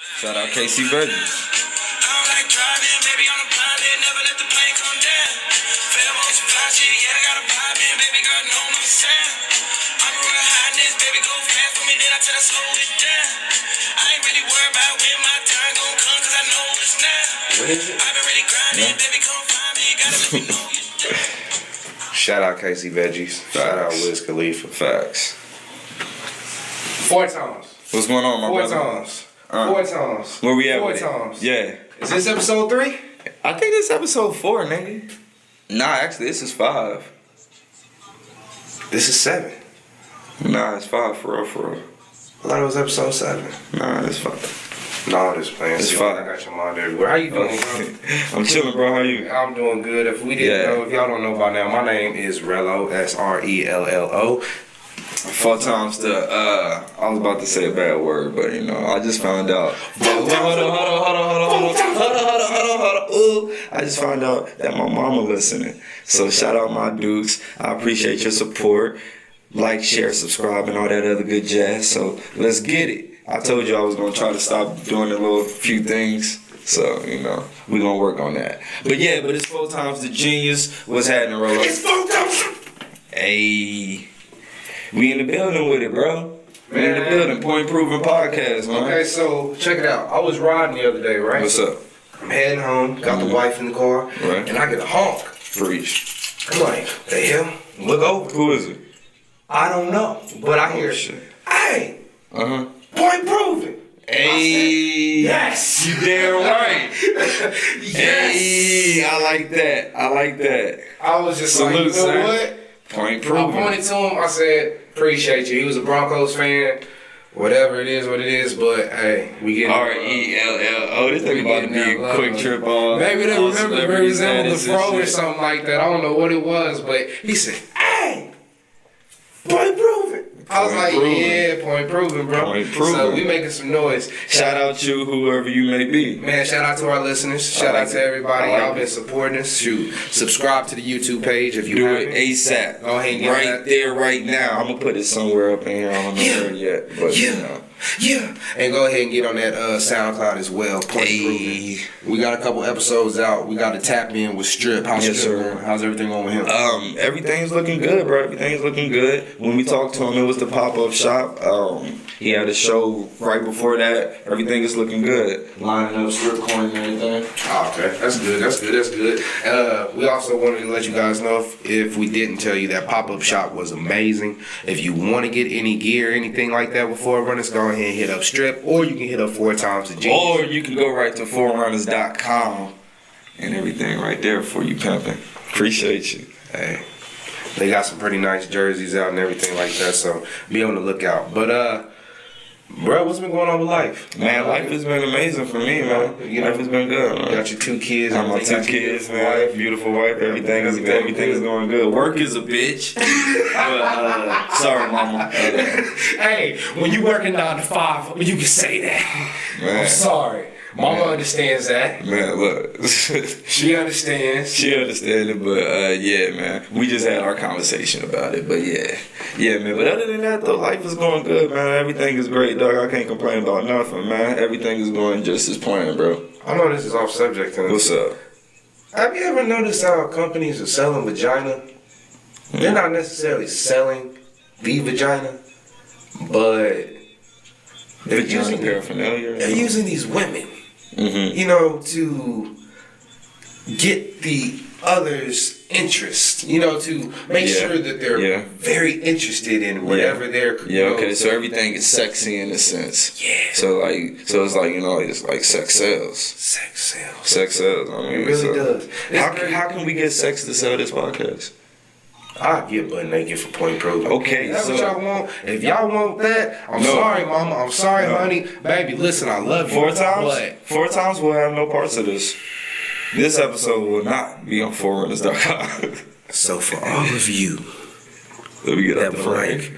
Shout out Casey Veggies. What is it? Shout out Casey Veggies. Shout out Wiz Khalifa. Facts. 4 times. What's going on, my 4 brother? times. 4 times. Where we at? 4 with it? times. Yeah. Is this episode 3? I think this is episode 4, nigga. Nah, actually, this is 5. This is 7. Nah, it's 5 for real, for real. I thought it was episode 7. Nah, it's 5. No, this playing. It's See, 5. I got your mind everywhere. How you doing, bro? I'm chilling, bro. How you? I'm doing good. If we didn't know, if y'all don't know by now, my name is Rello. Srello. 4 times the I was about to say a bad word, but you know, I just found out. Hold on. Ooh, I just found out that my mama listening. So shout out my dukes. I appreciate your support. Like, share, subscribe, and all that other good jazz. So let's get it. I told you I was gonna try to stop doing a little few things. So, you know, we're gonna work on that. But yeah, but it's 4 times the genius. What's happening, Rollo? It's 4 times. Hey. We in the building with it, bro. We in the building. Point Proven Podcast, man. Okay, so check it out. I was riding the other day, right? What's up? I'm heading home, got the wife in the car, Right. and I get a honk. Preach. I'm like, the hell? Look over. Who is it? I don't know, but I hear, shit. hey, Uh-huh. Point Proven. Hey. Yes. You damn right. Yes. Hey, I like that. I like that. I was just Salute, like, you know sir. what? Point I Proven. pointed to him. I said, appreciate you. He was a Broncos fan. Whatever it is, what it is. But, hey, we getting RELLO. This thing about to be a quick trip on. Maybe they on remember celebrity resembled the status and fro or shit. something like that. I don't know what it was. But he said, hey, Point Proven. I was Point like, proven. yeah, Point Proven, bro. Point proven. So we making some noise. Shout out you, whoever you may be. Man, shout out to our listeners. Shout like out to it. everybody. I like Y'all been it. supporting us. Shoot, subscribe to the YouTube page if you Do haven't. it ASAP. Go ahead and get right that. there, right now. I'm gonna put it somewhere up in here. I don't know where yet, but you know. Yeah. And go ahead and get on that SoundCloud as well. Point Proven. We got a couple episodes out. We got to tap in with Strip. How's Yes, Strip sir. going? How's everything going with him? Everything's looking good, bro. Everything's looking good. When we talked to him, it was the pop-up shop. He had a show right before that. Everything is looking good. Lining up strip corn and everything. Oh, okay. That's good. That's good. That's good. We also wanted to let you guys know if we didn't tell you that pop-up shop was amazing. If you want to get any gear, anything like that with Forerunners, go ahead and hit up Strip, or you can hit up 4 times the G. Or you can go right to forerunners.com and everything right there for you pimping. Appreciate you. Hey, they got some pretty nice jerseys out and everything like that, so be on the lookout. But bro, what's been going on with life? Man, life has been amazing for me, man. Life has been good, man. You got your 2 kids. I got my everything 2 got your kids, man. Beautiful wife. Everything is good. Everything is going good. Work is a bitch. But, sorry, mama. Hey, when you working 9 to 5, you can say that. Man. I'm sorry. Mama Man. understands that. Man, look. She understands. She understands it, but yeah, man. We just had our conversation about it, but yeah. Yeah, man. But other than that, though, life is going good, man. Everything is great, dog. I can't complain about nothing, man. Everything is going just as planned, bro. I know this is off subject. What's up? Have you ever noticed how companies are selling vagina? They're not necessarily selling the vagina, but they're using paraphernalia. They're using these women, Mm-hmm. you know, to get the other's interest, you know, to make sure that they're very interested in whatever they're. Yeah, okay, so everything is sexy in a sense. Yeah. So it's like, you know, it's like sex sells. Sex sells. Sex sells. I mean, It really so does. How can we get sex to sell this podcast? I'll get butt naked for Point Proven. Okay, If that's so what y'all want. If y'all want that, I'm No. sorry, mama. I'm sorry, No. honey. Baby, listen, I love you. 4 times? But 4 times we'll have no parts of this. This episode will not be on forerunners.com. so for all of you Let me get out that the would frame. like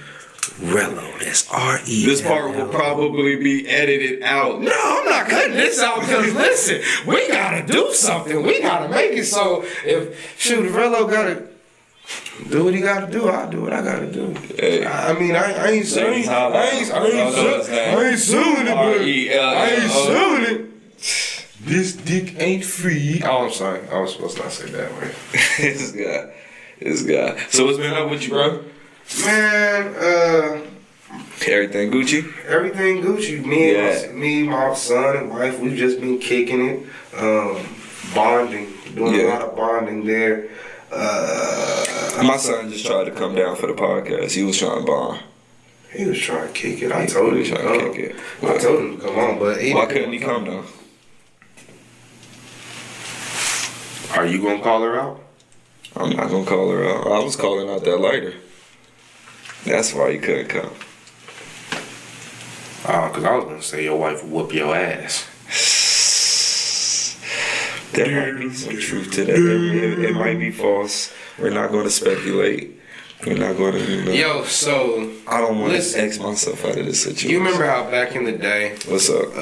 Rello, that's R-E. This part will probably be edited out. No, I'm not cutting this out because listen, we gotta do something. We gotta make it so if Rello gotta Do what he gotta do. I'll do what I gotta do. Hey. I mean, I ain't suing it, but I ain't suing it. This dick ain't free. Oh, I'm sorry. I was supposed to not say that word. This guy. So what's been up with you, bro? Man, Everything Gucci? everything Gucci. Me, my son and wife, we've just been kicking it. Bonding. Doing a lot of bonding there. My son just tried to come down for the podcast. He was trying to bond. He was trying to kick it. I told him to come. I told him to come on, but why couldn't he come though? Are you gonna call her out? I'm not gonna call her out. I was calling out that later. That's why he couldn't come. Cause I was gonna say your wife will whoop your ass. There might be some truth to that. It might be false. We're not going to speculate. We're not going to. Yo, so I don't want to X myself out of this situation. You remember how back in the day, what's up?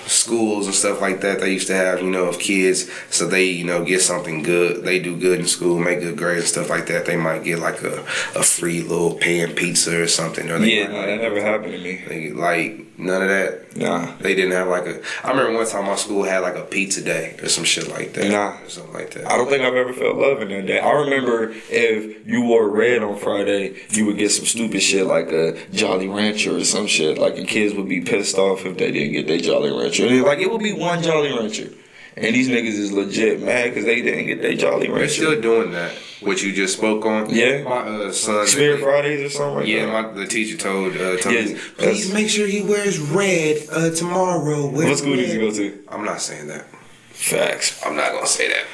Schools and stuff like that, they used to have, if kids, so they, get something good, they do good in school, make good grades and stuff like that, they might get like a free little pan pizza or something. Or they that never happened to me. Like none of that. Nah. They didn't have I remember one time my school had like a pizza day or some shit like that. Nah. Or something like that. I don't think I've ever felt love in that day. I remember if you wore red on Friday, you would get some stupid shit like a Jolly Rancher or some shit. Like, and kids would be pissed off if they didn't get their Jolly Rancher. And it would be one Jolly Rancher. And these niggas is legit mad because they didn't get their Jolly Rancher. They're still doing that, what you just spoke on. Yeah. My son. Spirit Fridays or something like that. Yeah, the teacher told me, please make sure he wears red tomorrow. What school did you go to? I'm not saying that. Facts. I'm not going to say that.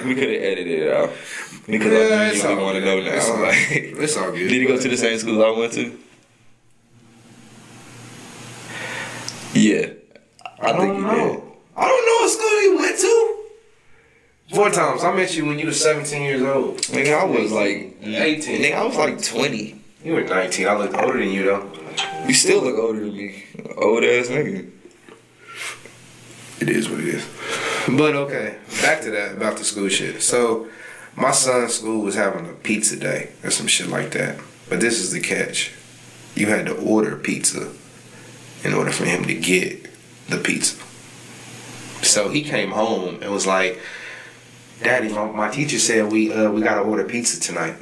We could have edited it out. Because I really want to know now. It's all good. Did he go to the same school I went to? Yeah. I think he did. I don't know what school he went to. 4 times. I met you when you were 17 years old. Nigga, I was like 18. Nigga, I was like 20. You were 19. I looked older than you, though. You still look older than me. Old ass nigga. It is what it is. But okay, back to that about the school shit. So, my son's school was having a pizza day or some shit like that. But this is the catch. You had to order pizza in order for him to get the pizza. So he came home and was like, Daddy, my teacher said we gotta order pizza tonight.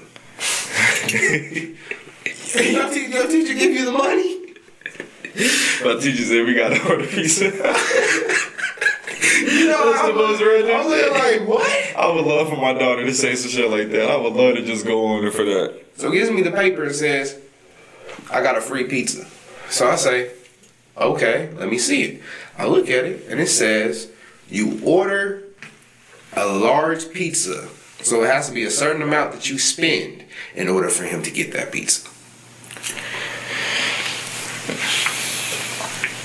Your teacher give you the money? My teacher said we gotta order pizza. That's the most random shit. I was like, what? I would love for my daughter to say some shit like that. I would love to just go on there for that. So he gives me the paper and says, I got a free pizza. So I say, okay, let me see it. I look at it and it says, you order a large pizza. So it has to be a certain amount that you spend in order for him to get that pizza.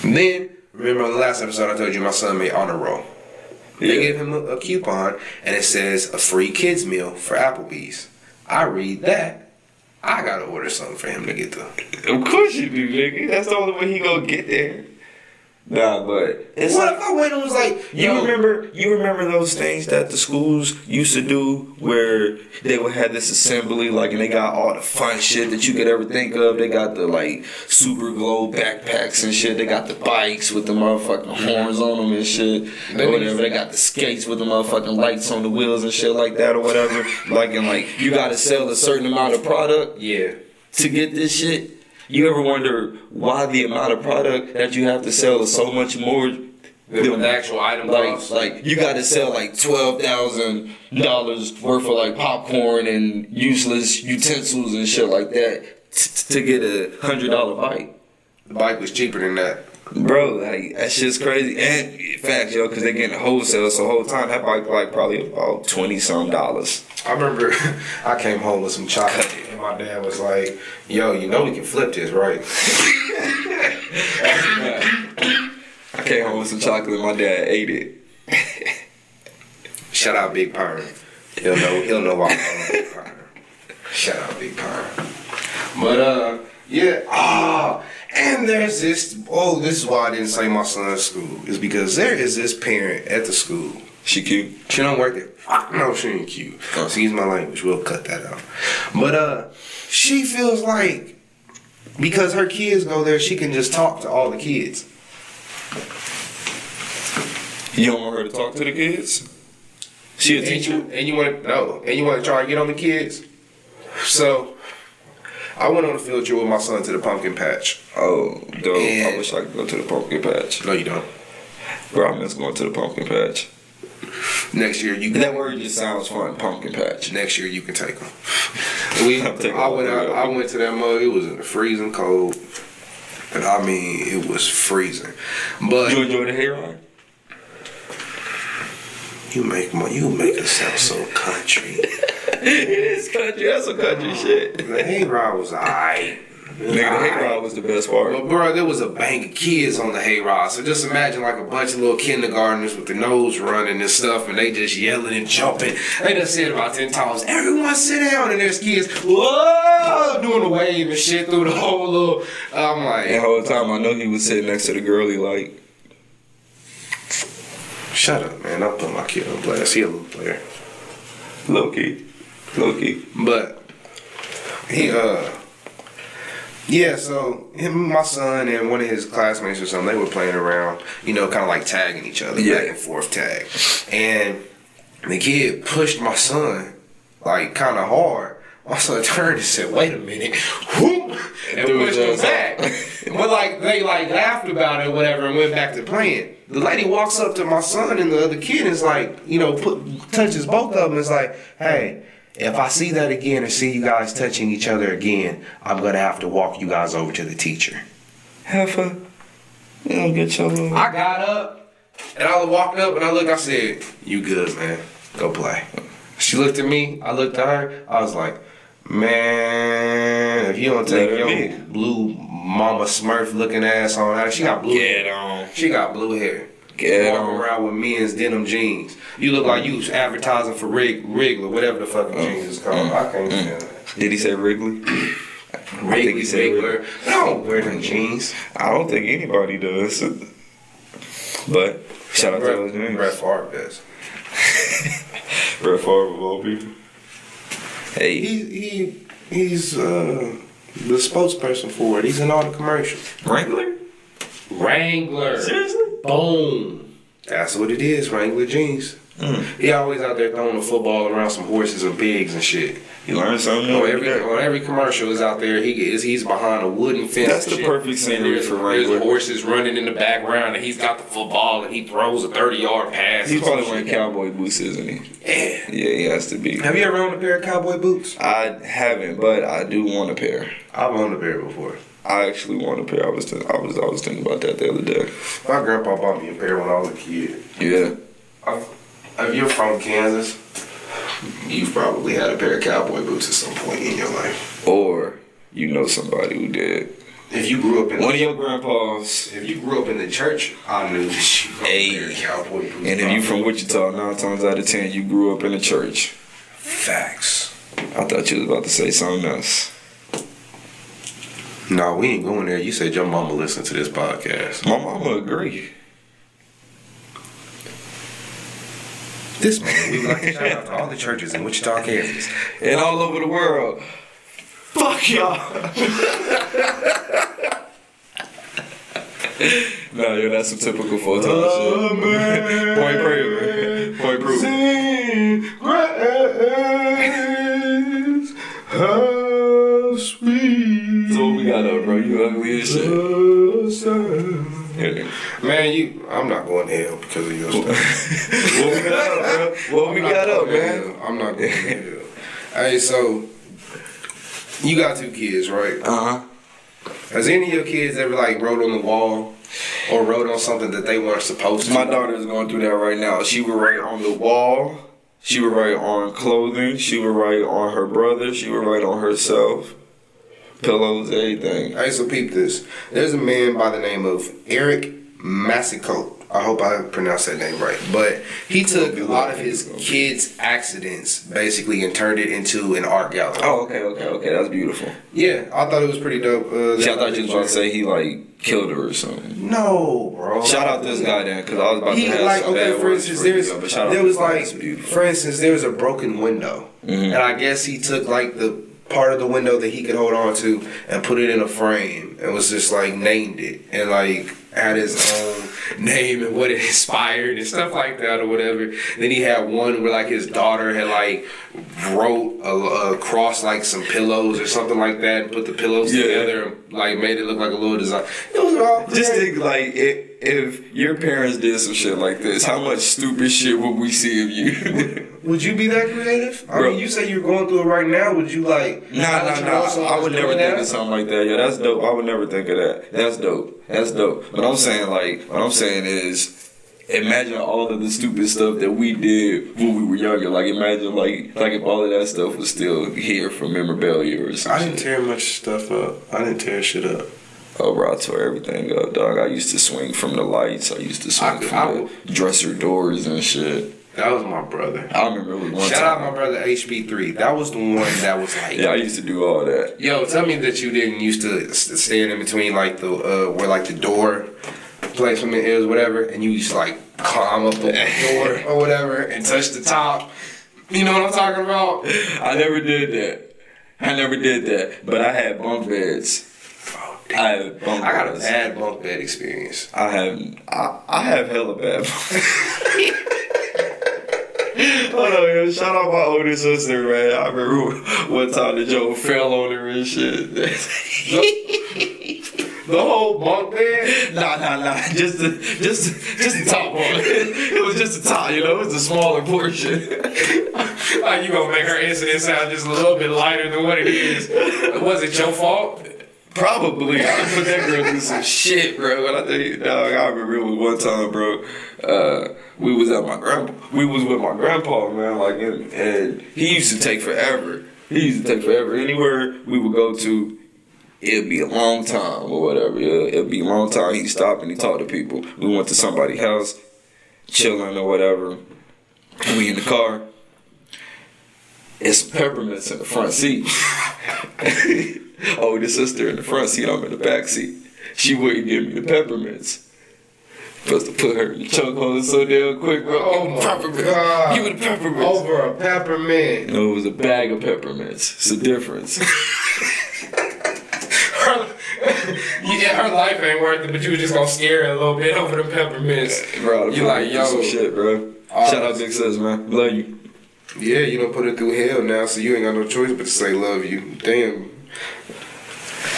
And then, remember on the last episode I told you my son made honor roll. They gave him a coupon and it says a free kids meal for Applebee's. I read that. I gotta order something for him to get the. Of course you do, nigga. That's the only way he gonna get there. Nah, but it's what if I went and was like, you remember those things that the schools used to do where they would have this assembly, like, and they got all the fun shit that you could ever think of. They got the like super glow backpacks and shit. They got the bikes with the motherfucking horns on them and shit. Or whatever. They got the skates with the motherfucking lights on the wheels and shit like that or whatever. Like, and like you gotta sell a certain amount of product to get this shit. You ever wonder why the amount of product that you have to sell is so much more than the actual item cost? Like you got to sell like $12,000 worth of like popcorn and useless utensils and shit like that to get a $100 bike. The bike was cheaper than that. Bro, like that shit's crazy. And facts, yo, because they getting wholesale, so the whole time that bike like probably about $20-some. I remember I came home with some chocolate and my dad was like, yo, you know we can flip this, right? I came home with some chocolate and my dad ate it. Shout out Big Pine. He'll know why I'm Big Pine. Shout out Big Pine. But and there's this, this is why I didn't say my son's school, is because there is this parent at the school She cute. She don't work there. No, she ain't cute. Excuse my language. We'll cut that out. But she feels like because her kids go there, she can just talk to all the kids. You don't want her to talk to the kids? She a teacher? And you want to try to get on the kids? So I went on a field trip with my son to the pumpkin patch. Oh, dope. I wish I could go to the pumpkin patch. No, you don't. Bro, I miss going to the pumpkin patch. Next year you can. That word just sounds fun, pumpkin patch. Next year you can take them. I went to that mug. It was in the freezing cold, and I mean it was freezing. But you enjoy the hayride? You make it sound so country. It is country. That's some country shit. The hayride was alright. Nigga, the hayride was the best part. But bro, there was a bank of kids on the hayride. So just imagine like a bunch of little kindergartners with their nose running and stuff, and they just yelling and jumping. They done said about 10 times, "Everyone sit down," and there's kids, whoa, doing a wave and shit through the whole little. I'm like, the whole time I know he was sitting next to the girl he liked. Shut up, man! Don't put my kid on blast. He a little player. Low key. But he yeah, so him and my son and one of his classmates or something, they were playing around, kind of like tagging each other, back and forth tag. And the kid pushed my son, like, kind of hard. My son turned and said, "Wait a minute," whoop, and pushed him back. But, like, they, like, laughed about it or whatever and went back to playing. The lady walks up to my son and the other kid and is like, touches both of them and is like, "Hey, if I see that again or see you guys touching each other again, I'm going to have to walk you guys over to the teacher." Heifer, you don't get your little... I got up and I walked up and I looked, I said, "You good, man. Go play." She looked at me, I looked at her, I was like, "Man, if you don't take your blue mama Smurf looking ass on her," she got blue hair. She got blue hair. Walking around with men's denim jeans. You look like you was advertising for Wrigley, whatever the fucking jeans is called. I can't stand that. Did he say Wrigley? I think he said Wrigley. I don't wear them jeans. I don't think anybody does. But shout out to those jeans. Brett Favre does. Brett Favre of all people. Hey, he's the spokesperson for it. He's in all the commercials. Wrangler. Seriously? Boom. That's what it is, Wrangler jeans. He always out there throwing the football around some horses and pigs and shit. You learn something new. On every commercial is out there. He's behind a wooden fence. That's the perfect scenery for Wrangler. There's horses running in the background, and he's got the football, and he throws a 30-yard pass. He's probably wearing cowboy boots, isn't he? Yeah. Yeah, he has to be. Have you ever owned a pair of cowboy boots? I haven't, but I do want a pair. I've owned a pair before. I actually want a pair. I was thinking about that the other day. My grandpa bought me a pair when I was a kid. Yeah. If you're from Kansas, you've probably had a pair of cowboy boots at some point in your life. Or you know somebody who did. If you grew up in one of your grandpas. If you grew up in the church, I knew that you had a pair of cowboy boots. And if you from Wichita, 9 times out of 10, you grew up in the church. Facts. I thought you was about to say something else. No, we ain't going there. You said your mama listened to this podcast. My mama agree. This man, we would like to shout out to all the churches in Wichita, Kansas. And all over the world. Fuck y'all. Nah, yo, that's some typical full-time shit. Point proof. Point proof. Grace, how sweet. So what we got up, bro? You ugly as shit. Man, I'm not going to hell because of your stuff. What we got up, bro? What we got up, man? I'm not going to hell. Hey, so you got 2 kids, right? Uh-huh. Has any of your kids ever wrote on the wall or wrote on something that they weren't supposed to? My daughter is going through that right now. She would write on the wall. She would write on clothing. She would write on her brother. She would write on herself. Pillows, everything. Hey, so peep this. There's a man by the name of Eric Massicote. I hope I pronounced that name right. But he took a lot of his kids' accidents basically and turned it into an art gallery. Oh, okay. That's beautiful. Yeah, I thought it was pretty dope. I thought you was about to say he like killed her or something. No, bro. Shout out this guy then, because I was about to have like, some bad for words instance, for you, but for instance, there was a broken window, and I guess he took like the part of the window that he could hold on to and put it in a frame and was just like named it and like had his own name and what it inspired and stuff like that or whatever. Then he had one where like his daughter had like wrote across like some pillows or something like that and put the pillows together and like made it look like a little design. It was all just think like if your parents did some shit like this, how much stupid shit would we see of you? Would you be that creative? I mean, you say you're going through it right now. Would you like? Nah. I would never think of something like that. Yeah, that's dope. I would never think of that. That's dope. But I'm saying what I'm saying is, imagine all of the stupid stuff that we did when we were younger. Like imagine like if all of that stuff was still here from memorabilia or something. I didn't tear much stuff up. I didn't tear shit up. Oh, bro, I tore everything up, dog. I used to swing from the lights. I used to swing from the dresser doors and shit. That was my brother. I remember it was one Shout out my brother HB3. That was the one that was like. Yeah, I used to do all that. Yo, tell me that you didn't used to stand in between like the where like the door placement is, whatever, and you used to like climb up the door or whatever and touch the top. You know what I'm talking about? I never did that. But I had bunk beds. I got a bad bunk bed experience. I have hella bad bunk. Hold on, yo. Shout out my older sister, man. I remember one time the Joe fell on her and shit. The whole bunk bed? Nah. Just the top one. It was just the top, you know. It was a smaller portion. Like you gonna make her incident sound just a little bit lighter than what it is. Was it your fault? Probably. I put that girl through some shit, bro. When I tell you, dog, I remember it was one time, bro. We was with my grandpa, man. Like, and he used to take forever. Anywhere we would go to, it'd be a long time or whatever. It'd be a long time. He'd stop and he'd talk to people. We went to somebody's house, chilling or whatever. We in the car. It's some peppermints in the front seat. Older sister in the front seat, I'm in the back seat. She wouldn't give me the peppermints. Supposed to put her in the chokehold so damn quick, bro. Oh my God. Give me the peppermints. Over a peppermint. No, it was a bag of peppermints. It's a difference. Her life ain't worth it, but you was just gonna scare her a little bit over the peppermints. Bro, you like, yo. Some shit, bro. Shout out Big Sis, man. Love you. Yeah, you done put her through hell now, so you ain't got no choice but to say love you. Damn.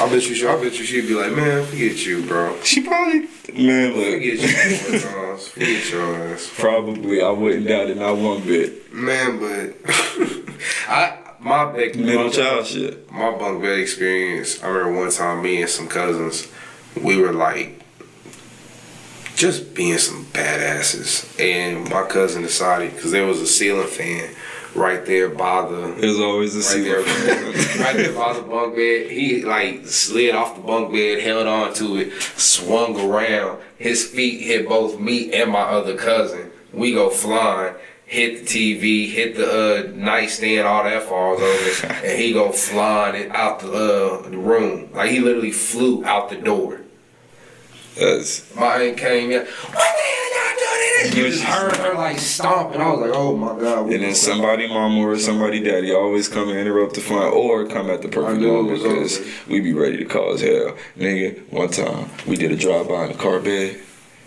I bet you she'd be like, man, forget you, bro. She probably, man, look. Forget you, forget your ass. Probably, I wouldn't doubt it, not one bit. Man, but my middle child shit. My bunk bed experience. I remember one time me and some cousins, we were like just being some badasses, and my cousin decided because there was a ceiling fan right there by the. There's always a ceiling fan. Right there by the bunk bed. He like slid off the bunk bed, held on to it, swung around. His feet hit both me and my other cousin. We go flying. Hit the TV, hit the nightstand, all that falls over, and he go flying out the room. Like he literally flew out the door. My aunt came in. What the hell y'all doing? You just heard her like stomp, and I was like, oh my God. And then somebody mama or somebody daddy always come and interrupt the fun or come at the perfect moment because we be ready to cause hell. Nigga, one time we did a drive-by in the car bed.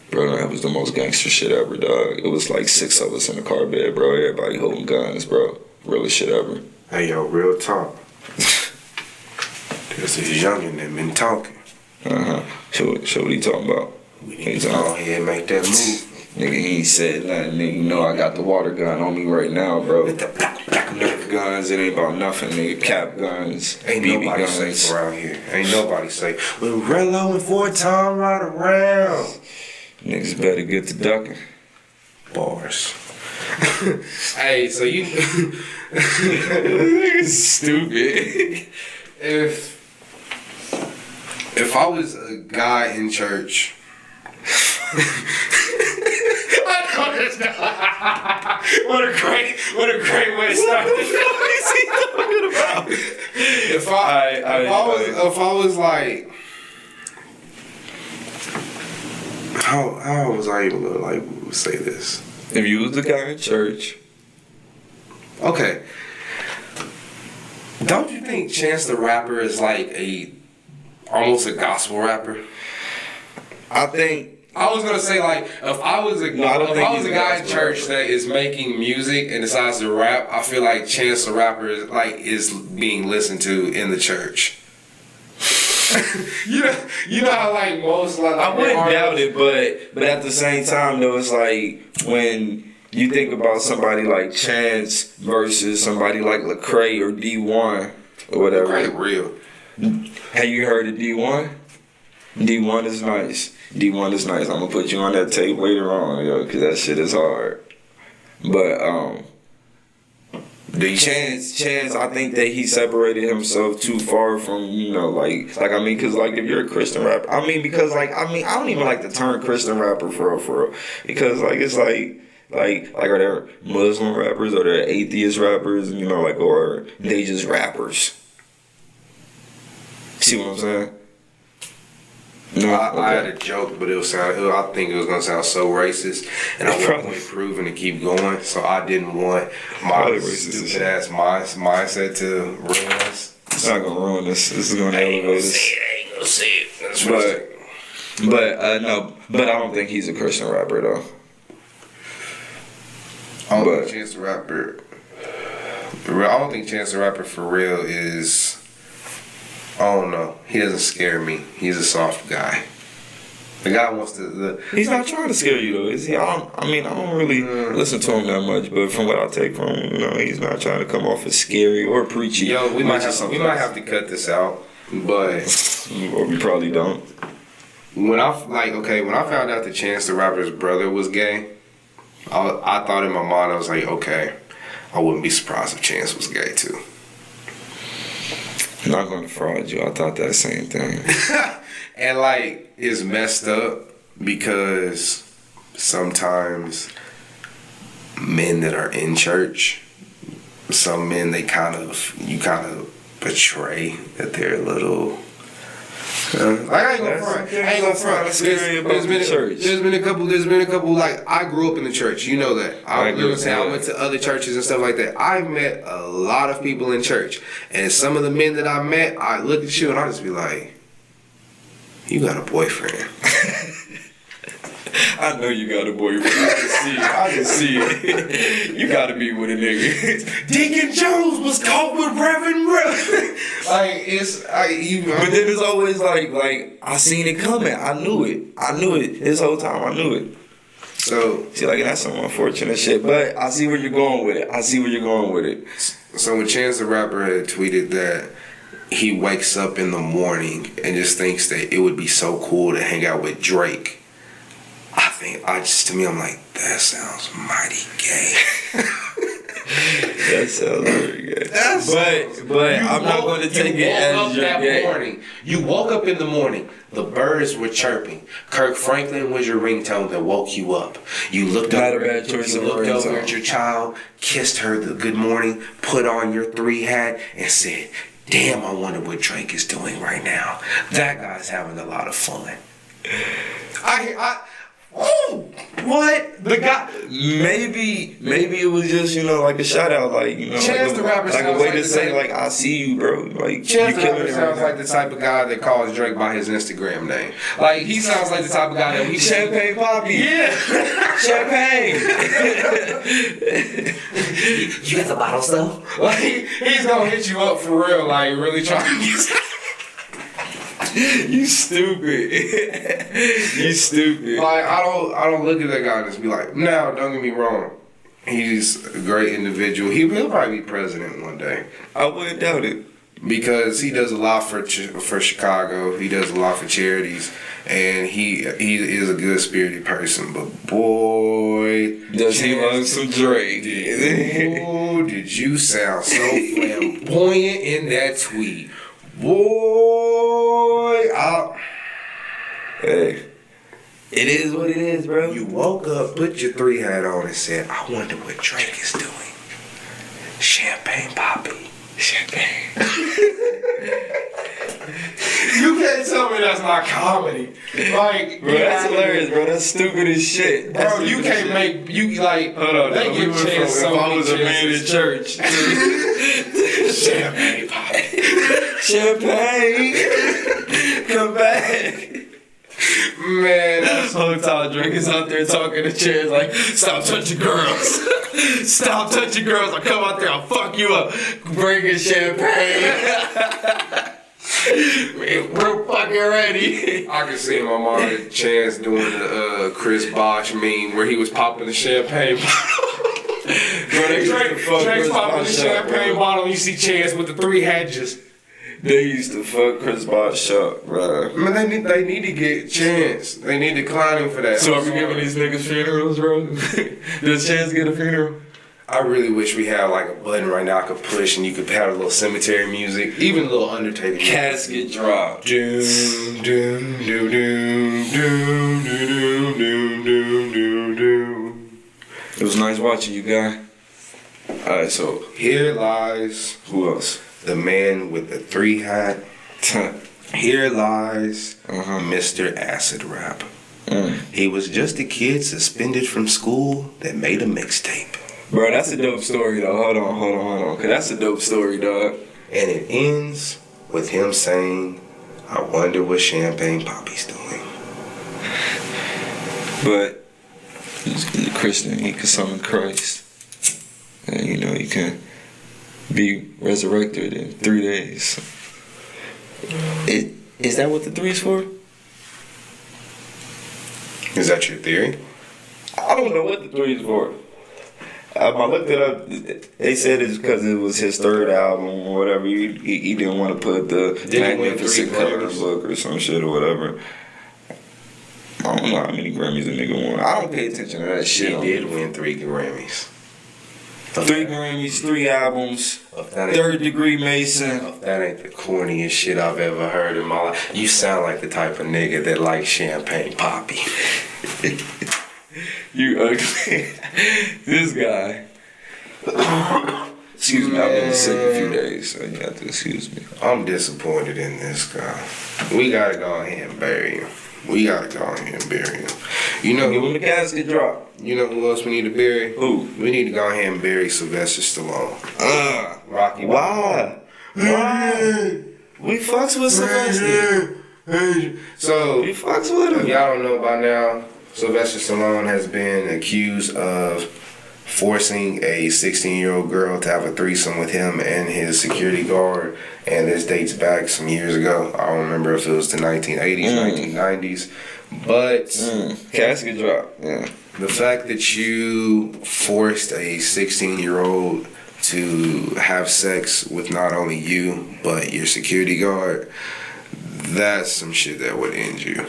Bro, that was the most gangster shit ever, dog. It was like 6 of us in the car bed, bro. Everybody holding guns, bro. Realest shit ever. Hey, yo, real talk. There's this youngin' that been talking. Show what he talking about. We need to go ahead and make that move. Nigga, he ain't said nothing. Nigga, you know I got the water gun on me right now, bro. Nerf guns, it ain't about nothing, nigga. Cap guns, ain't BB nobody guns. safe around here. Ain't nobody safe. When Rello and 4-time right around. Niggas better get to ducking. Bars. Hey, so you. Niggas stupid. If I was a guy in church. What a great way to start. What is he talking about? If I was like, how was I even gonna like say this? If you was the guy in church, okay. Don't you think Chance the Rapper is like almost a gospel rapper? I think. I was gonna say like if I was a guy in church that is making music and decides to rap, I feel like Chance the Rapper is being listened to in the church. you know how like most like I wouldn't doubt it, but at the same time though, it's like when you think about somebody like Chance versus somebody like Lecrae or D1 or whatever. Lecrae real. Have you heard of D1? D1 is nice. D1 is nice. I'm gonna put you on that tape later on, yo, because that shit is hard. But Chance, I think that he separated himself too far from, you know, like I mean, because like if you're a Christian rapper, I don't even like the term Christian rapper for real, because like it's like are there Muslim rappers or there atheist rappers, you know, like, or they just rappers? See what I'm saying? No, I had a joke, but I think it was gonna sound so racist, and I wasn't proving to keep going, so I didn't want my stupid ass mindset to ruin us. It's not gonna ruin us. This is gonna elevate us. I ain't gonna say it. But I don't think he's a Christian rapper though. I don't think Chance the Rapper for real is. I don't know. He doesn't scare me. He's a soft guy. The guy wants to. He's not trying to scare you though, is he? I don't really listen to him that much, but from what I take from him, you know, he's not trying to come off as scary or preachy. Yo, we might have to cut this out, but or we probably don't. When I found out that Chance the Rapper's brother was gay, I thought in my mind I was like, okay, I wouldn't be surprised if Chance was gay too. I'm not gonna fraud you. I thought that same thing. And like, it's messed up because sometimes men that are in church, some men you kind of portray that they're a little. I ain't gonna front. There's been a couple. Like, I grew up in the church. You know that. I went to other churches and stuff like that. I've met a lot of people in church, and some of the men that I met, I look at you and I just be like, "You got a boyfriend." I know you got a boyfriend. I can see it. You gotta be with a nigga. Deacon Jones was caught with Reverend. But then it's always like I seen it coming. I knew it. This whole time I knew it. So see, like, that's some unfortunate shit. But I see where you're going with it. So when Chance the Rapper had tweeted that he wakes up in the morning and just thinks that it would be so cool to hang out with Drake, I'm like, that sounds mighty gay. That sounds very gay. But I'm not going to take it as you're gay. You woke up in the morning. The birds were chirping. Kirk Franklin was your ringtone that woke you up. You looked over at your child, kissed her the good morning, put on your 3 hat, and said, "Damn, I wonder what Drake is doing right now. That guy's having a lot of fun." What? The guy? Maybe it was just, you know, like a shout out, like, you know, Chance the Rapper, like a way to say, like, I see you, bro. Like, Chance the Rapper it sounds like the type of guy that calls Drake by his Instagram name. Like, he sounds like the type of guy that we Champagne Poppy. Yeah. Champagne. You got the bottles though? Like, he's gonna hit you up for real, like, really trying to get. You stupid. You stupid. Like, I don't look at that guy and just be like, no, don't get me wrong. He's a great individual. He'll probably be president one day. I wouldn't doubt it. Because he does a lot for Chicago. He does a lot for charities. And he is a good spirited person. But boy, does he love some Drake? Oh, did you sound so flamboyant in that tweet. Boy, hey, it is what it is, bro. You woke up, put your 3 hat on, and said, "I wonder what Drake is doing." Champagne Poppy. Champagne. You can't tell me that's not comedy. Like, Bro, that's hilarious, bro. That's stupid as shit. Bro, you can't make you like. Hold on, they give a chance. If I was a man in church, Champagne Poppy. Champagne, come back. Man, that's Whole time Drake is out there talking to chairs like, stop touching girls. Stop touching girls. I'll come out there, I'll fuck you up. Bringing champagne. We're fucking ready. I can see my mom and Chance doing the Chris Bosh meme where he was popping the champagne bottle. Drake's popping the champagne bottle. You see Chance with the 3 hedges. They used to fuck Chris Bosh up, bro. Man, they need to get Chance. They need to clown him for that. So are we giving these niggas funerals, bro? Does Chance get a funeral? I really wish we had like a button right now I could push and you could have a little cemetery music, even a little Undertaker music. Casket drop. Doom, doom, doom, doom, doom, doom, doom, doom, doom, doom. It was nice watching you, guy. Alright, so here lies who else? The man with the 3 hat. Here lies Mr. Acid Rap. He was just a kid suspended from school that made a mixtape. Bro, that's a dope story, though. Hold on. Cause that's a dope story, dog. And it ends with him saying, I wonder what Champagne Poppy's doing. But he's a Christian. He can summon Christ. And, you know, he can be resurrected in 3 days. Is that what the 3 is for? Is that your theory? I don't know what the 3 is for. I looked it up. They said it's because it was his 3rd album or whatever. He didn't want to put the Magnificent Colors book or some shit or whatever. I don't know how many Grammys a nigga won. I don't pay attention to that shit. He did win 3 Grammys. 3 Grammys, 3 albums, 3rd Degree Mason. That ain't the corniest shit I've ever heard in my life. You sound like the type of nigga that likes Champagne Poppy. You ugly. This guy. Excuse me, I've been sick a few days, so you have to excuse me. I'm disappointed in this guy. We gotta go ahead and bury him. You know, Give him the casket drop. You know who else we need to bury? Who? We need to go ahead and bury Sylvester Stallone. Rocky. Why? We fucks with Sylvester. So, We fucks with if him. y'all don't know by now, Sylvester Stallone has been accused of forcing a 16-year-old girl to have a threesome with him and his security guard. And this dates back some years ago. I don't remember if it was the 1980s, 1990s. But Casket drop. Yeah. the fact that you forced a 16-year-old to have sex with not only you, but your security guard, that's some shit that would end you.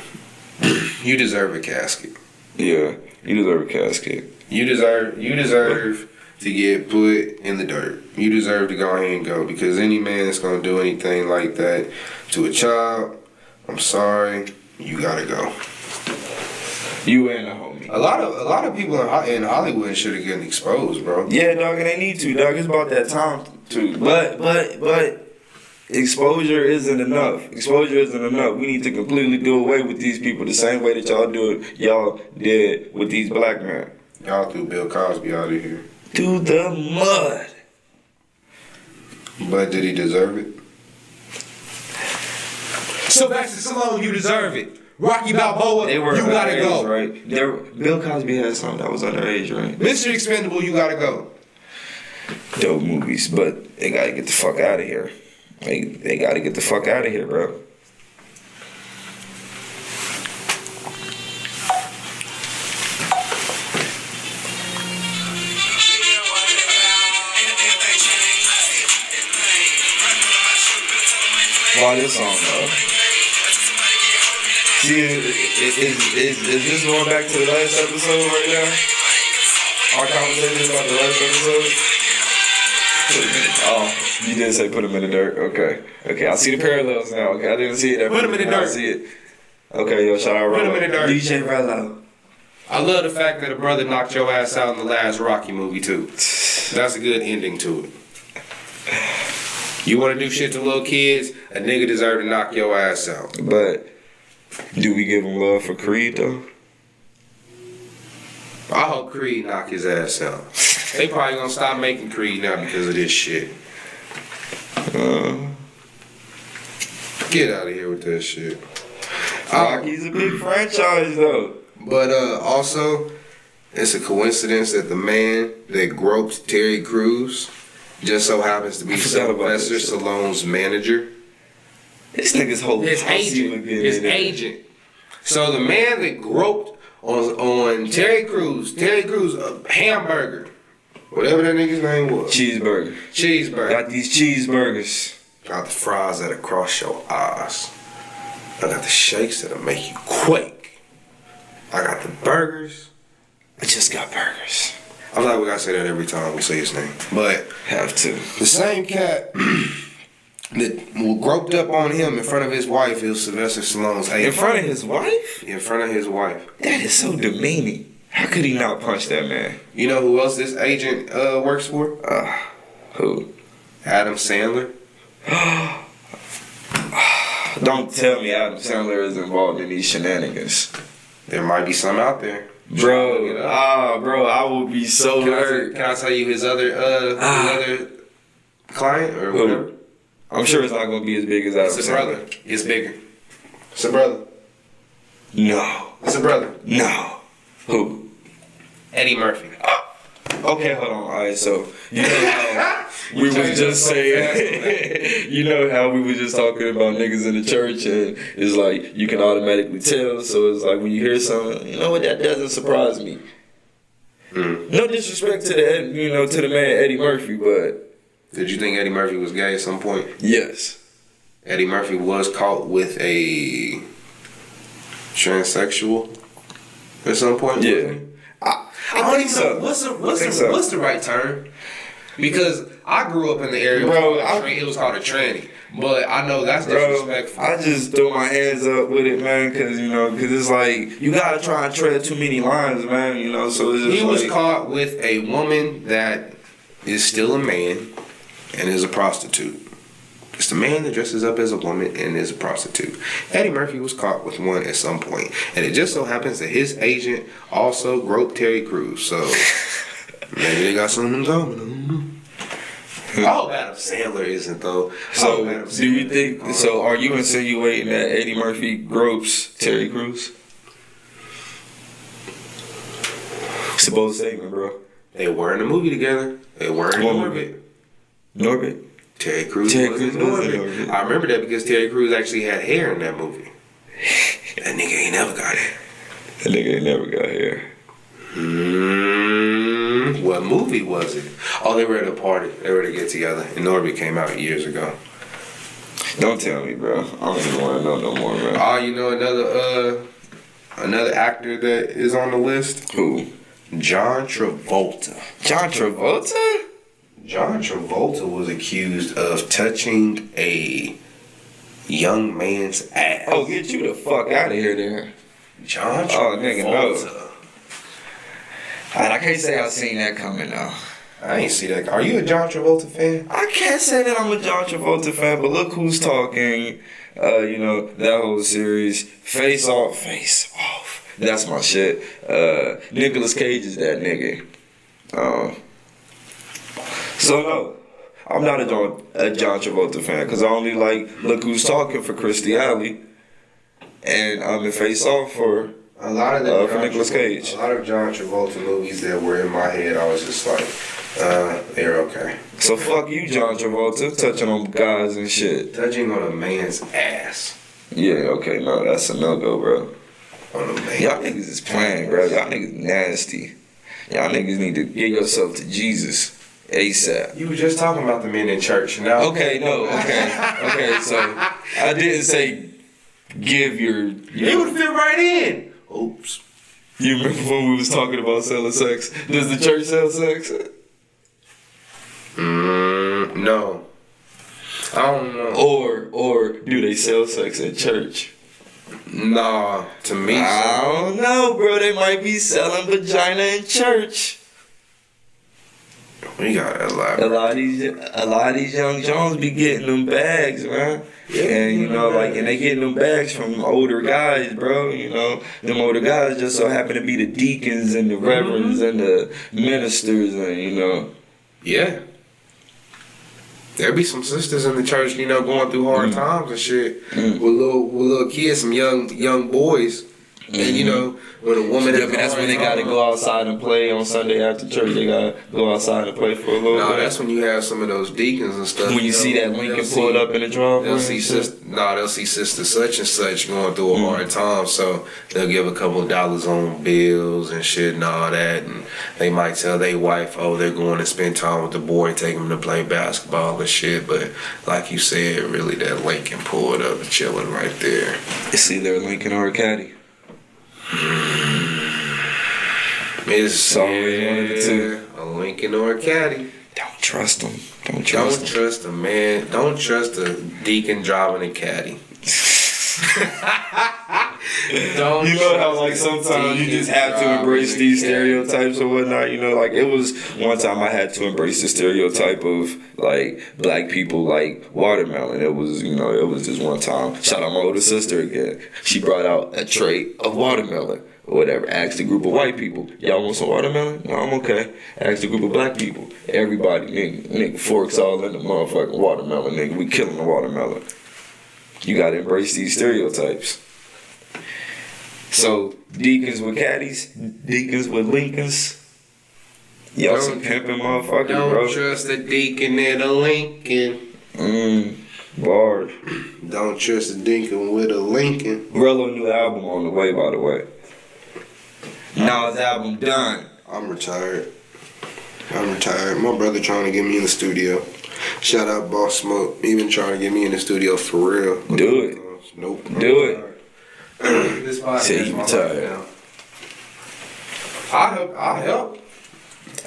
You deserve a casket. Yeah, you deserve a casket. You deserve to get put in the dirt. You deserve to go ahead and go, because any man that's gonna do anything like that to a child, I'm sorry, you gotta go. You and a homie. A lot of people in Hollywood should have gotten exposed, bro. Yeah, dog, and they need to, dog. It's about that time too. But exposure isn't enough. We need to completely do away with these people the same way that y'all did with these black men. Y'all threw Bill Cosby out of here. To the mud. But did he deserve it? Sylvester Stallone, you deserve it. Rocky Balboa, you gotta go. Right? Bill Cosby had something that was underage, right? Mr. Expendable, you gotta go. Dope movies, but they gotta get the fuck out of here. They gotta get the fuck out of here, bro. Why this song, though? See, is this going back to the last episode right now? Our conversation about the last episode? Oh, you did say put him in the dirt. Okay, I see the parallels now. Okay, I didn't see it. Put him in the dirt. I see it. Okay, yo, shout out Put him Rollo. in the dirt. DJ Rollo. I love the fact that a brother knocked your ass out in the last Rocky movie too. That's a good ending to it. You want to do shit to little kids? A nigga deserve to knock your ass out. But do we give him love for Creed though? I hope Creed knock his ass out. They probably gonna stop making Creed now because of this shit. Get out of here with that shit. Rocky's a big franchise though. But also, it's a coincidence that the man that groped Terry Crews just so happens to be Sylvester Stallone's manager. This nigga's whole His agent. So the man that groped on Terry Crews, a hamburger, whatever that nigga's name was. Cheeseburger. Got these cheeseburgers. Got the fries that'll cross your eyes. I got the shakes that'll make you quake. I got the burgers. I just got burgers. I feel like we gotta say that every time we say his name. But have to. The same cat that groped up on him in front of his wife is Sylvester Stallone's agent. In front of his wife? In front of his wife. That is so demeaning. How could he not punch that man? You know who else this agent works for? Who? Adam Sandler. Don't tell me Adam Sandler is involved in these shenanigans. There might be some out there. Bro, I would be so hurt. Can I tell you his other client or whatever? I'm sure it's not going to be as big as Adam Sandler. It's a brother. It's bigger. It's a brother. No. It's a brother. No. Who? Eddie Murphy. Okay, hold on. Alright, so you know how we was just saying, you know how we was just talking about niggas in the church, and it's like you can automatically tell. So it's like when you hear something, you know what, that doesn't surprise me. No disrespect to the man Eddie Murphy, but did you think Eddie Murphy was gay at some point? Yes. Eddie Murphy was caught with a transsexual at some point. Yeah. I don't even know what's the right term, because I grew up in the area where it was called a tranny, but I know that's disrespectful. I just throw my hands up with it, man, because it's like you gotta try and tread too many lines, man. So it's just he was caught with a woman that is still a man and is a prostitute. It's the man that dresses up as a woman and is a prostitute. Eddie Murphy was caught with one at some point, and it just so happens that his agent also groped Terry Crews. So maybe they got something in common. I hope Adam Sandler isn't though. So do you think? So are you insinuating that Eddie Murphy gropes Terry Crews? It's a bold statement, bro. They were in a movie together. They were in Norbit. Norbit. Terry Crews was in Norbit. I remember that because Terry Crews actually had hair in that movie. That nigga ain't never got hair. That nigga ain't never got hair. What movie was it? Oh, they were at a party. They were to get together. And Norbit came out years ago. Don't tell me, bro. I don't even want to know no more, bro. Oh, you know another actor that is on the list? Who? John Travolta. John Travolta? John Travolta was accused of touching a young man's ass. Oh, get you the fuck out of here, then. John Travolta. Oh, nigga, no. I can't say I seen that coming, though. I ain't see that. Are you a John Travolta fan? I can't say that I'm a John Travolta fan, but look who's talking. That whole series. Face Off. That's my shit. Nicolas Cage is that nigga. So no, I'm not a John Travolta fan because I only like Look Who's Talking for Christy Alley, and I'm in Face Off for a lot of for Nicolas Cage. A lot of John Travolta movies that were in my head, I was just like, they're okay. So fuck you, John Travolta, touching on guys and shit. Touching on a man's ass. Yeah, okay, no, that's a no-go, bro. On a man. Y'all niggas is playing, bro. Y'all niggas nasty. Y'all niggas need to get yourself to Jesus ASAP. You were just talking about the men in church. Now. Okay, so I didn't say give your... It would fit right in. Oops. You remember when we was talking about selling sex? Does the church sell sex? No. I don't know. Or do they sell sex at church? Nah, to me. I don't know, bro. They might be selling vagina in church. We got a lot. A lot of these young Jones be getting them bags, man. Yeah, And and they getting them bags from older guys, bro. Them older guys just so happen to be the deacons and the reverends and the ministers, and Yeah. There be some sisters in the church, going through hard times and shit with little kids, some young boys. And when a woman but that's when they gotta go outside and play on Sunday after church. They gotta go outside and play for a little bit. that's when you have some of those deacons and stuff. When you see that Lincoln pulled up in the driveway. They'll see sister such and such going through a hard time, so they'll give a couple of dollars on bills and shit and all that, and they might tell their wife, they're going to spend time with the boy, take them to play basketball and shit. But like you said, really that Lincoln pulled up and chilling right there. It's either Lincoln or a caddy. It's always one of the two. A Lincoln or a caddy. Don't trust them. Don't trust them, man. Don't trust a deacon driving a caddy. Don't. How sometimes you just have to embrace these stereotypes or whatnot. It was one time I had to embrace the stereotype of black people like watermelon. It was just one time. Shout out my older sister again. She brought out a tray of watermelon or whatever. Asked a group of white people, y'all want some watermelon? No, I'm okay. Asked a group of black people. Everybody, nigga, forks all in the motherfucking watermelon, nigga. We killing the watermelon. You gotta embrace these stereotypes. So, deacons with caddies, deacons with Lincolns. Y'all some pimping motherfuckers, bro. Don't trust a deacon and a Lincoln. Bars. Don't trust a deacon with a Lincoln. Rello new album on the way, by the way. Nas album done. I'm retired. My brother trying to get me in the studio. Shout out Boss Smoke. He been trying to get me in the studio for real. Do it. Nope. Do it. This podcast Say you retired. I'll help.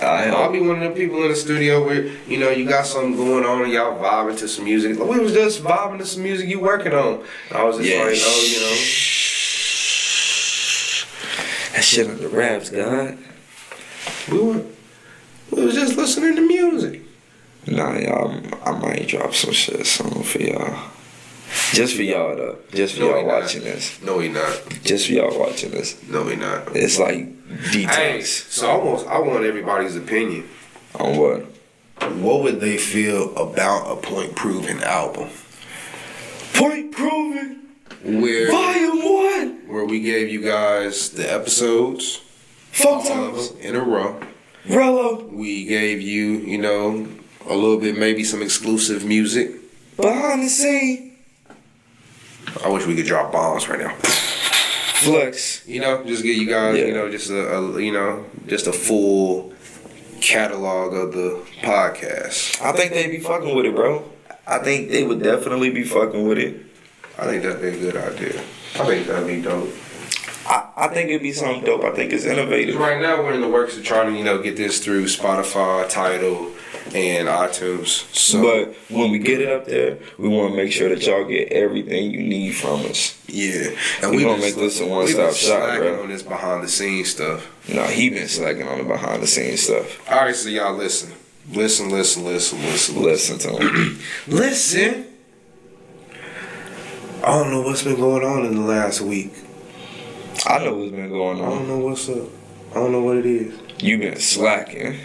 I'll be one of the people in the studio where, you got something going on and y'all vibing to some music. We was just vibing to some music you working on. And I was just That shit on the raps, God. We was just listening to music. Nah, y'all, I might drop some shit soon for y'all. Just for y'all, though. Just for y'all watching this. No, he not. Just for y'all watching this. No, he not. It's like detox. Hey, so I want everybody's opinion. On what? What would they feel about a Point Proven album? Point Proven? Volume 1! Where we gave you guys the episodes. 4 times. In a row. Rello. We gave you, a little bit, maybe some exclusive music. Behind the scene. I wish we could drop bombs right now. Flex. Just give you guys, just a full catalog of the podcast. I think they'd be fucking with it, bro. I think they would definitely be fucking with it. I think that'd be a good idea. I think that'd be dope. I think it'd be something dope. I think it's innovative. Right now, we're in the works of trying to, get this through Spotify, Tidal, and iTunes. So, but when we get it up there, we want to make sure that y'all get everything you need from us. Yeah, and we gonna make this a one-stop shop, bro. On this behind the scenes stuff. No, he been slacking on the behind the scenes stuff. All right, so y'all listen to him. Listen. I don't know what's been going on in the last week. I know what's been going on. I don't know what's up. I don't know what it is. You been slacking.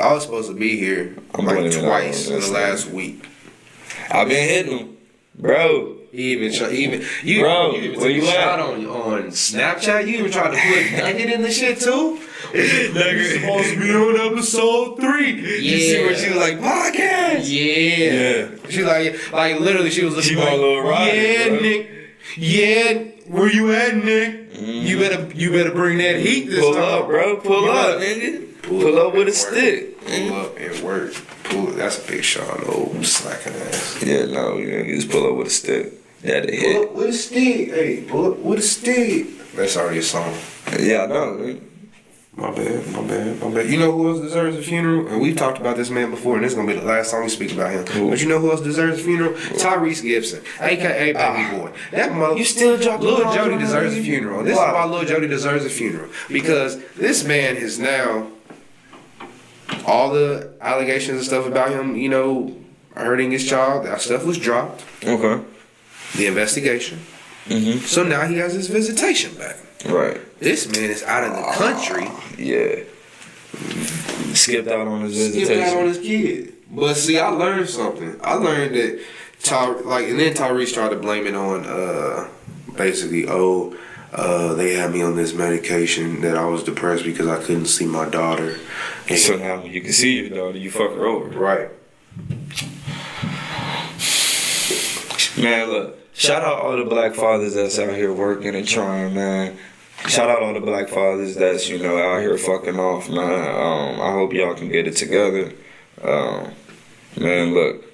I was supposed to be here twice in the last week. I've been hitting him, bro. You even where you shot at? on Snapchat. You even tried to put Nugget in the shit too. Nugget supposed to be on episode 3. Yeah. You see where she was like podcast? Yeah. She like literally she was looking like, little rider, yeah, bro. Nick. Yeah, where you at, Nick? Mm-hmm. You better bring that heat this time. Pull up, bro. Pull up, nigga. Pull up with a stick. Pull up and work. That's a big Sean old slacking ass. Yeah, no, you just pull up with a stick. That'll hit. Pull up with a stick. Hey, pull up with a stick. That's already a song. Yeah, I know, man. My bad. You know who else deserves a funeral? And we've talked about this man before, and this is going to be the last time we speak about him. Cool. But you know who else deserves a funeral? Tyrese Gibson, a.k.a. Baby Boy. That mother... You still dropping Lil Jody deserves a funeral. This is why Lil Jody deserves a funeral. Because this man is now all the allegations and stuff about him, you know, hurting his child, that stuff was dropped. Okay. The investigation. Mm-hmm. So now he has his visitation back. Right. This man is out of the country. Yeah. Skipped out on his visitation. Skipped out on his kid. But see, I learned something. I learned that and then Tyrese tried to blame it on basically, they had me on this medication that I was depressed because I couldn't see my daughter. And so now when you can see your daughter, you fuck her over. Right. Man, look, shout out all the black fathers that's out here working and trying, man. Shout out all the black fathers that's, you know, out here fucking off, man. I hope y'all can get it together. Man, look,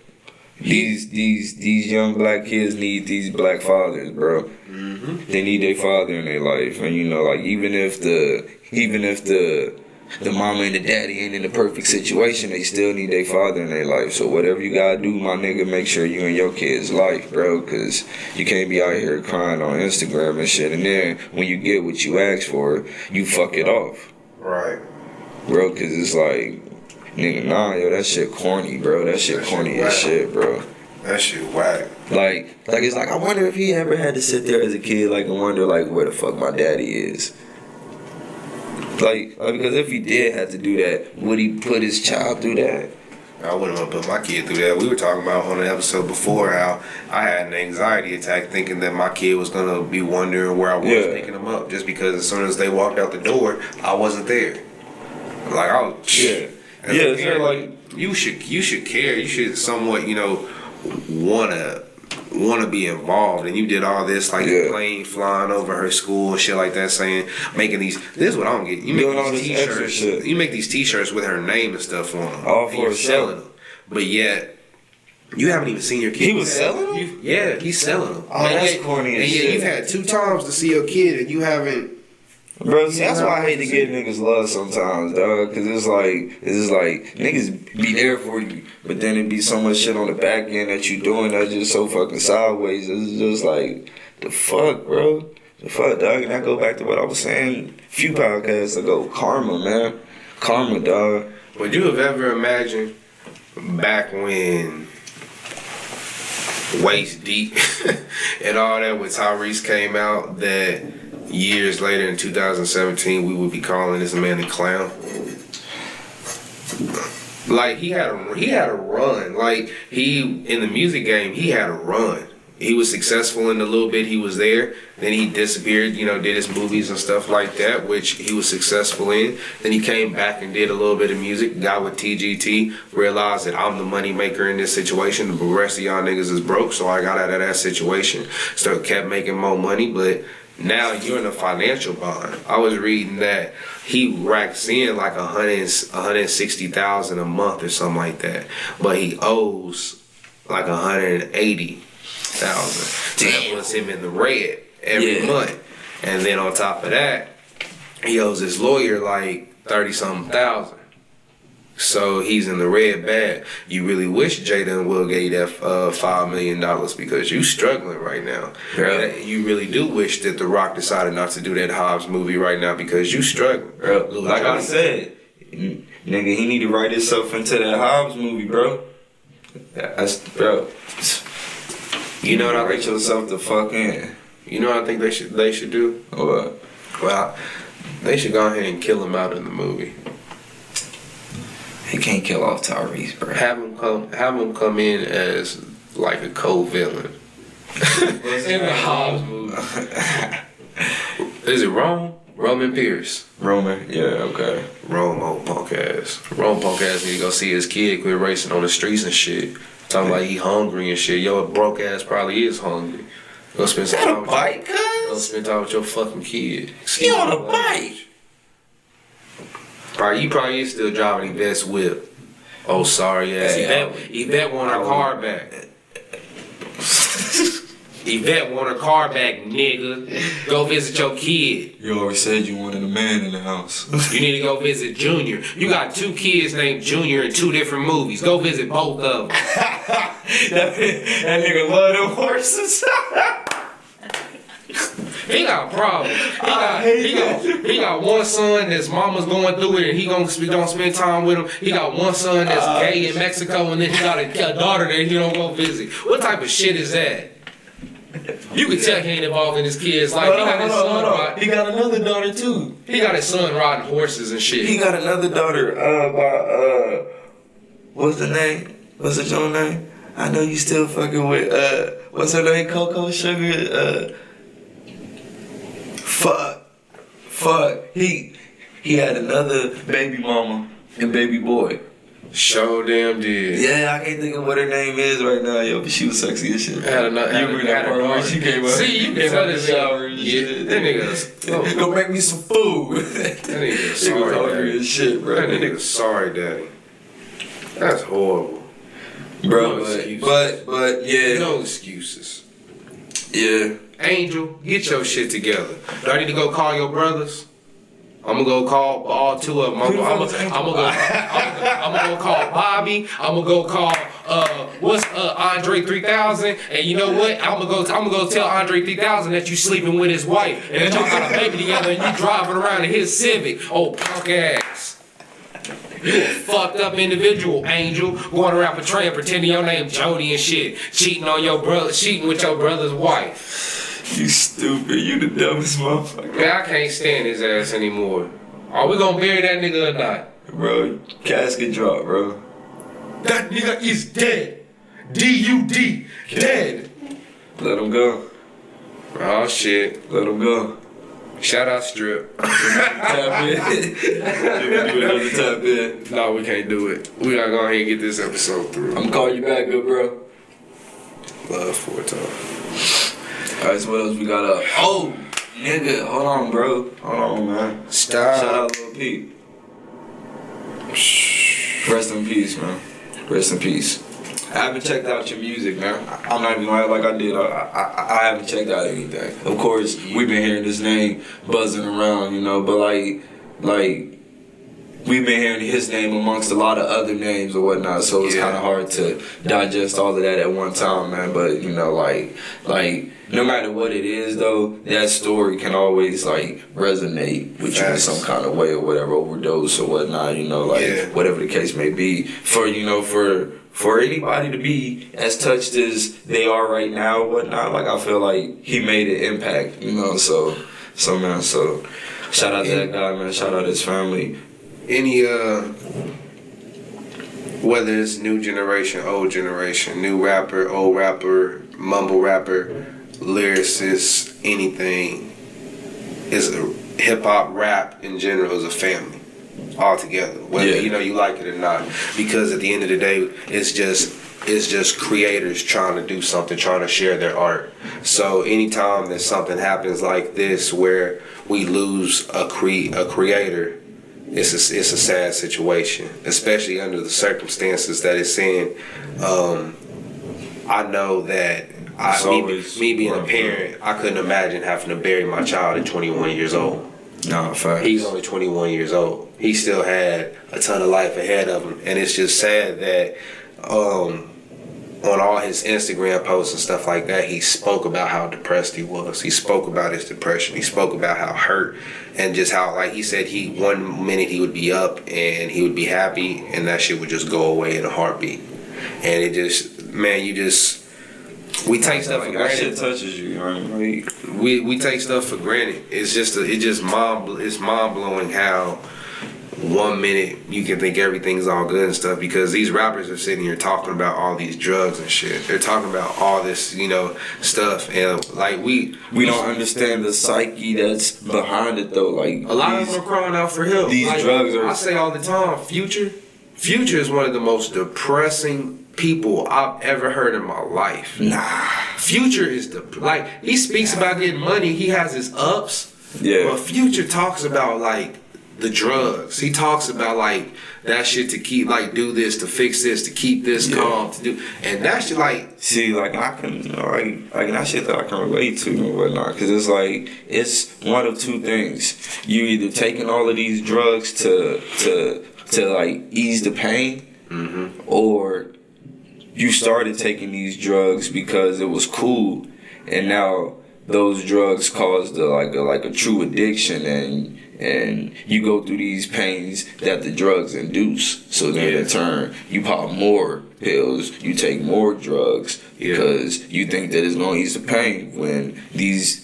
these young black kids need these black fathers, bro. Mm-hmm. They need their father in their life, and you know, like even if the mama and the daddy ain't in the perfect situation, they still need their father in their life. So whatever you gotta do, my nigga, make sure you in your kid's life, bro, because you can't be out here crying on Instagram and shit, and then when you get what you ask for, you fuck it off. Right. Bro, because it's like, nigga, nah, yo, that shit corny, bro. That shit corny as shit, bro. That shit whack. Like it's like, I wonder if he ever had to sit there as a kid, like, and wonder, like, where the fuck my daddy is. Like, because if he did have to do that, would he put his child through that? I wouldn't want to put my kid through that. We were talking about on an episode before how I had an anxiety attack thinking that my kid was going to be wondering where I was picking him up just because as soon as they walked out the door, I wasn't there. Like, I was... Yeah. Yeah, parent, like, you should care. You should somewhat, you know, wanna be involved, and you did all this like the plane flying over her school and shit like that, making these. This is what I don't get. You make these T-shirts. You make these T-shirts with her name and stuff on them. All for selling them, but yet you haven't even seen your kid. He was selling them. Yeah, he's selling them. Oh, that's corny as shit. And you've had 2 times to see your kid, and you haven't. Bro, see, that's why I hate to give niggas love sometimes, dog. Cause it's like niggas be there for you, but then it be so much shit on the back end that you doing that's just so fucking sideways. It's just like, the fuck, bro. The fuck, dog. And I go back to what I was saying a few podcasts ago. Karma, man. Karma, dog. Would you have ever imagined back when Waist Deep and all that when Tyrese came out that years later in 2017 we would be calling this man a clown? Like he had a run. Like in the music game he had a run. He was successful in the little bit he was there. Then he disappeared, you know, did his movies and stuff like that, which he was successful in. Then he came back and did a little bit of music, got with TGT, realized that I'm the money maker in this situation. The rest of y'all niggas is broke, so I got out of that situation. So kept making more money, but now you're in a financial bond. I was reading that he racks in like $160,000 a month or something like that, but he owes like $180,000. That puts him in the red every month. And then on top of that, he owes his lawyer like 30-something thousand. So he's in the red bag. You really wish Jada and Will gave you that $5 million because you struggling right now. Yeah. You really do wish that The Rock decided not to do that Hobbs movie right now because you struggling. Bro, like I said, nigga, he need to write himself into that Hobbs movie, bro. Bro. You know what I think? Yourself the fuck in. You know what I think they should do? What? Well, they should go ahead and kill him out in the movie. They can't kill off Tyrese, bro. Have him come in as like a co-villain in the Hobbs movie. Is it Roman Pierce? Roman, yeah, okay. Rome punk ass need to go see his kid quit racing on the streets and shit. Talking like he hungry and shit. Yo, broke ass probably is hungry. Go spend some time with bike, go spend time with your fucking kid. He on a bike. You probably is still driving Yvette's whip. Oh, sorry ass. Yvette want her car back. Yvette want her car back, nigga. Go visit your kid. You already said you wanted a man in the house. You need to go visit Junior. You got 2 kids named Junior in 2 different movies. Go visit both of them. that nigga love them horses. He got problems. He got one son that's mama's going through it and he don't spend time with him. He got one son that's gay in Mexico and then he got a daughter that he don't go visit. What type of shit is that? You can tell he ain't involved in his kids' life. He got his son riding. He got another daughter too. He got his son riding horses and shit. He got another daughter by what's the name? What's the Joan name? I know you still fucking with what's her name? Coco Sugar. Fuck. He had another baby mama and baby boy. Show damn did. Yeah, I can't think of what her name is right now, yo, but she was sexy as shit. Had another. You remember that part where she came up? See, you can tell this shower and yeah, shit. That nigga's Go make me some food. That nigga's She was sorry, hungry daddy. as shit, bro. That nigga's sorry, daddy. That's horrible. Bro, No excuses. but yeah. No excuses. Yeah. Angel, get your shit together. Do I need to go call your brothers? I'm gonna go call all two of them. I'm gonna go call Bobby. I'm gonna go call Andre 3000. And you know what? I'm gonna go tell Andre 3000 that you sleeping with his wife and that y'all got a baby together and you driving around in his Civic. Oh, punk ass. You a fucked up individual, Angel, going around portraying, pretending your name Jody and shit, cheating with your brother's wife. You stupid. You the dumbest motherfucker. Man, I can't stand his ass anymore. Are we gonna bury that nigga or not? Bro, casket drop, bro. That nigga is dead. D-U-D. Dead. Let him go. Oh shit. Let him go. Shout out Strip. Tap in. Can we do another tap in? No, we can't do it. We gotta go ahead and get this episode through. I'm gonna call you back, good bro. Love for it, Alright, so what else we got up? Oh, nigga, hold on, bro. Hold on, man. Stop. Shout out Lil Pete. Rest in peace, man. Rest in peace. I haven't checked out your music, man. I'm not even lying like I did. I haven't checked out anything. Of course, we've been hearing this name buzzing around, you know, but like we've been hearing his name amongst a lot of other names or whatnot, so it's kind of hard to digest all of that at one time, man. But you know, like no matter what it is, though, that story can always like resonate with you in some kind of way or whatever, overdose or whatnot. You know, like whatever the case may be. For anybody to be as touched as they are right now or whatnot, like I feel like he made an impact. You know, so man, so shout out to that guy, man. Shout out to his family. Any whether it's new generation, old generation, new rapper, old rapper, mumble rapper, lyricist, anything, is a hip hop rap in general is a family altogether. Whether you know you like it or not, because at the end of the day, it's just creators trying to do something, trying to share their art. So anytime that something happens like this, where we lose a creator, it's a sad situation, especially under the circumstances that it's in. I know that me being a parent, I couldn't imagine having to bury my child at 21 years old. No, fact. He's only 21 years old. He still had a ton of life ahead of him, and it's just sad that on all his Instagram posts and stuff like that, he spoke about how depressed he was. He spoke about his depression. He spoke about how hurt and just how, like he said, one minute he would be up and he would be happy, and that shit would just go away in a heartbeat. And it just, man, we take stuff for granted. That shit touches you, right? We take stuff for granted. It's mind blowing how 1 minute you can think everything's all good and stuff, because these rappers are sitting here talking about all these drugs and shit. They're talking about all this, you know, stuff, and like we don't understand the psyche that's behind it though. Like a lot of them are crying out for help. These drugs are. I say all the time, Future is one of the most depressing people I've ever heard in my life. Nah. Future is he speaks about getting money. He has his ups. Yeah. But Future talks about like the drugs. He talks about like that shit to keep, like, do this, to fix this, to keep this calm, to do, and that shit like. See, like I can, like that shit that I can relate to and whatnot, because it's like it's one of two things. You either taking all of these drugs to like ease the pain, or you started taking these drugs because it was cool, and now those drugs cause a true addiction, and you go through these pains that the drugs induce. So then in turn, you pop more pills, you take more drugs because you think that it's gonna ease the pain when these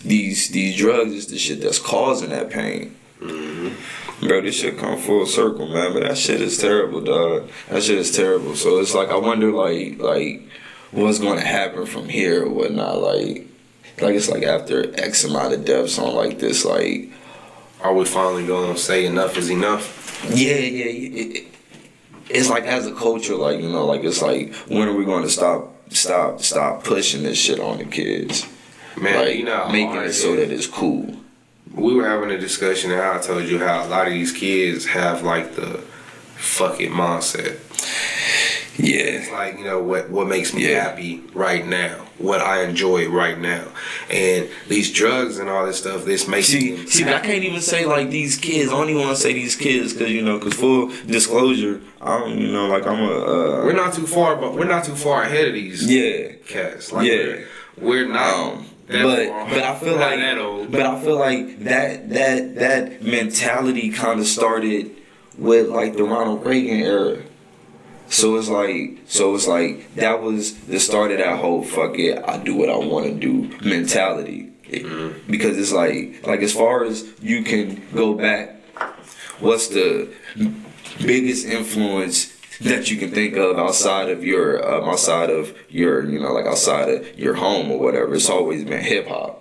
drugs is the shit that's causing that pain. Bro, this shit come full circle, man. But that shit is terrible, dog. That shit is terrible. So it's like I wonder, like what's gonna happen from here or whatnot. Like it's like after X amount of deaths on like this, like. Are we finally gonna say enough is enough? Yeah. It's like as a culture, like, you know, like it's like when are we going to stop pushing this shit on the kids? Man, like, you know, making it so that it's cool. We were having a discussion, and I told you how a lot of these kids have like the fuck it mindset. Yeah. It's like, you know, what makes me happy right now, what I enjoy right now. And these drugs and all this stuff, this makes me... See, I can't even say like these kids. I don't even want to say these kids because, you know, because full disclosure, I don't, you know, like I'm a... we're not too far, but we're not too far ahead of these cats. Like we're not... But I feel like that mentality kind of started with like the Ronald Reagan era. So it's like that was the start of that whole fuck it, I do what I want to do mentality. Because it's like as far as you can go back, what's the biggest influence that you can think of outside of your you know, like outside of your home or whatever? It's always been hip hop.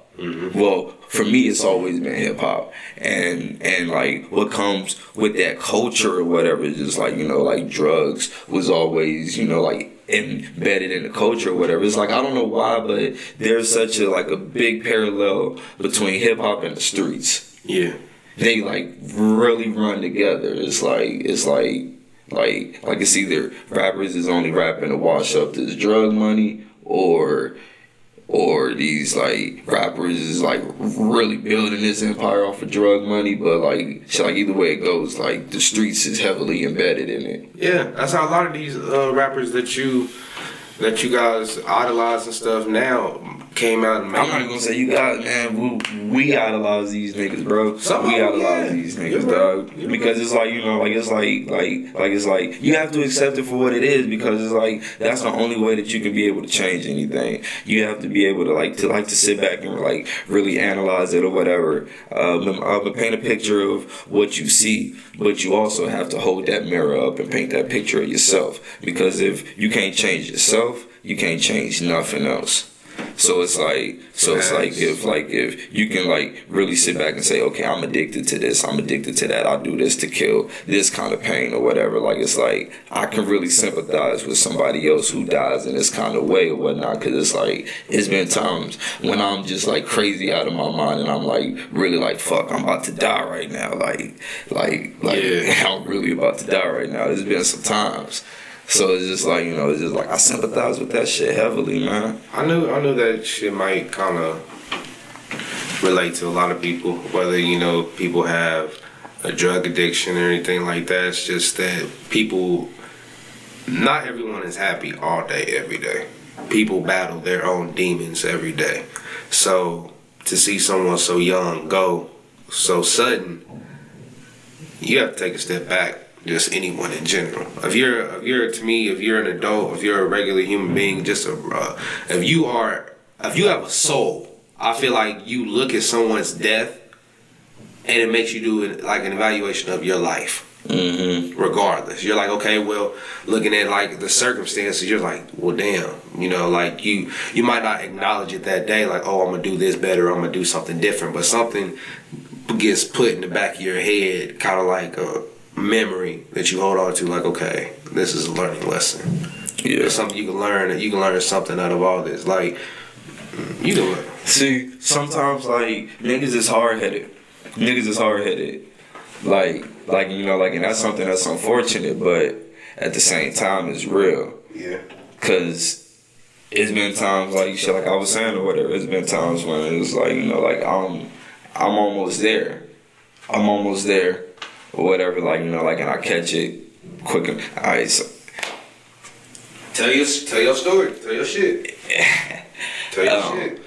Well, for me, it's always been hip hop, and like what comes with that culture or whatever is just like, you know, like drugs was always, you know, like embedded in the culture or whatever. It's like I don't know why, but there's such a big parallel between hip hop and the streets. Yeah, they like really run together. It's either rappers is only rapping to wash up this drug money, or these like rappers is like really building this empire off of drug money. But like shit, like either way it goes, like the streets is heavily embedded in it. Yeah, that's how a lot of these rappers that you guys idolize and stuff now came out and made. I'm not gonna say you got, man. We idolize these niggas, bro. We idolize these niggas, dog. Because it's like, you know, like it's like you have to accept it for what it is, because it's like that's the only way that you can be able to change anything. You have to be able to sit back and like really analyze it or whatever. But paint a picture of what you see, but you also have to hold that mirror up and paint that picture of yourself. Because if you can't change yourself, you can't change nothing else. So it's like if you can like really sit back and say, okay, I'm addicted to this, I'm addicted to that, I do this to kill this kind of pain or whatever. Like it's like I can really sympathize with somebody else who dies in this kind of way or whatnot, because it's like it's been times when I'm just like crazy out of my mind and I'm like really like fuck, I'm about to die right now. I'm really about to die right now. There's been some times. So it's just like, you know, it's just like I sympathize with that shit heavily, man. I knew that shit might kind of relate to a lot of people, whether, you know, people have a drug addiction or anything like that. It's just that people, not everyone is happy all day, every day. People battle their own demons every day. So to see someone so young go so sudden, you have to take a step back. Just anyone in general. If you're an adult, if you're a regular human being, if you have a soul, I feel like you look at someone's death and it makes you do like an evaluation of your life. Regardless, you're like, okay, well, looking at like the circumstances, you're like, well, damn, you know, like you might not acknowledge it that day, like, oh, I'm gonna do this better, I'm gonna do something different, but something gets put in the back of your head, kind of like a memory that you hold on to, like, okay, this is a learning lesson. Yeah, it's something you can learn. You can learn something out of all this. Like, you know what? See, sometimes like niggas is hard headed. Like you know, like, and that's something that's unfortunate, but at the same time, it's real. Yeah. Cause it's been times like shit, like I was saying or whatever. It's been times when it was like, you know, like I'm almost there. Or whatever, like, you know, like, and I catch it quick. Alright, so tell your story, tell your shit. Tell your shit.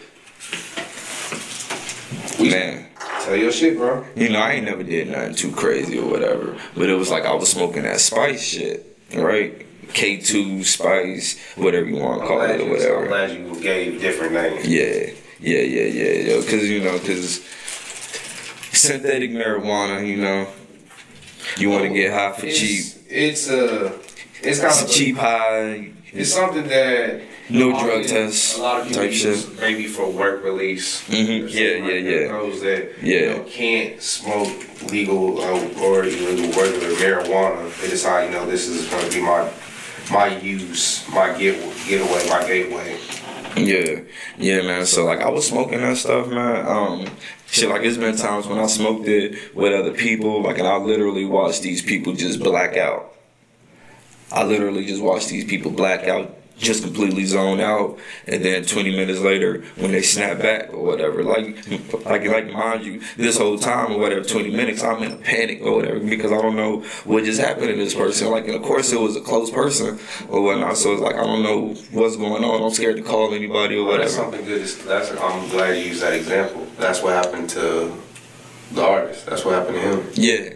Man. Tell your shit, bro. You know, I ain't never did nothing too crazy or whatever. But it was like I was smoking that spice shit, right? K2, spice, whatever you want to call it or whatever. I'm glad you gave different names. Yeah. Yo, because synthetic marijuana, you know, you want to get high for cheap. It's kind of cheap high. It's something that no drug tests. A lot of people type use shit. Maybe for work release. Mm-hmm. Yeah. Those that can't smoke legal or illegal regular marijuana. They decide, this is going to be my use, my getaway, my gateway. Yeah, man. So like I was smoking that stuff, man. Shit, like it's been times when I smoked it with other people, like, and I literally watched these people just black out. I literally just watched these people black out, just completely zone out, and then 20 minutes later, when they snap back or whatever, like mind you, this whole time or whatever, 20 minutes, I'm in a panic or whatever because I don't know what just happened to this person. Like, and of course, it was a close person or whatnot, so it's like I don't know what's going on. I'm scared to call anybody or whatever. That's something good. I'm glad you used that example. That's what happened to the artist. That's what happened to him. Yeah.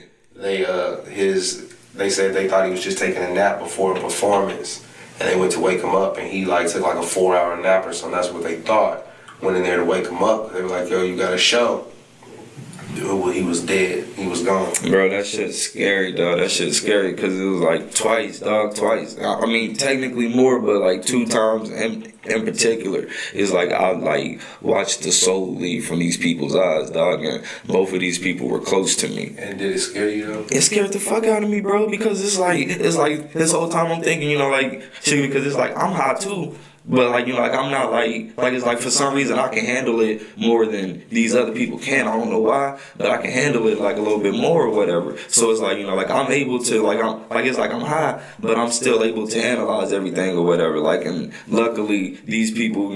They said they thought he was just taking a nap before a performance. And they went to wake him up, and he took a 4-hour nap or something. That's what they thought. Went in there to wake him up. They were like, "Yo, you got a show." Dude, he was dead. He was gone. Bro, that shit's scary, dog. That shit's scary because it was like twice, dog, twice. I mean, technically more, but like 2 times in particular. It's like I watched the soul leave from these people's eyes, dog, and both of these people were close to me. And did it scare you though? It scared the fuck out of me, bro, because it's like this whole time I'm thinking, shit, because it's like I'm high too. But I'm not it's like for some reason I can handle it more than these other people can. I don't know why, but I can handle it a little bit more or whatever. So it's I'm able to I'm high, but I'm still able to analyze everything or whatever. And luckily these people,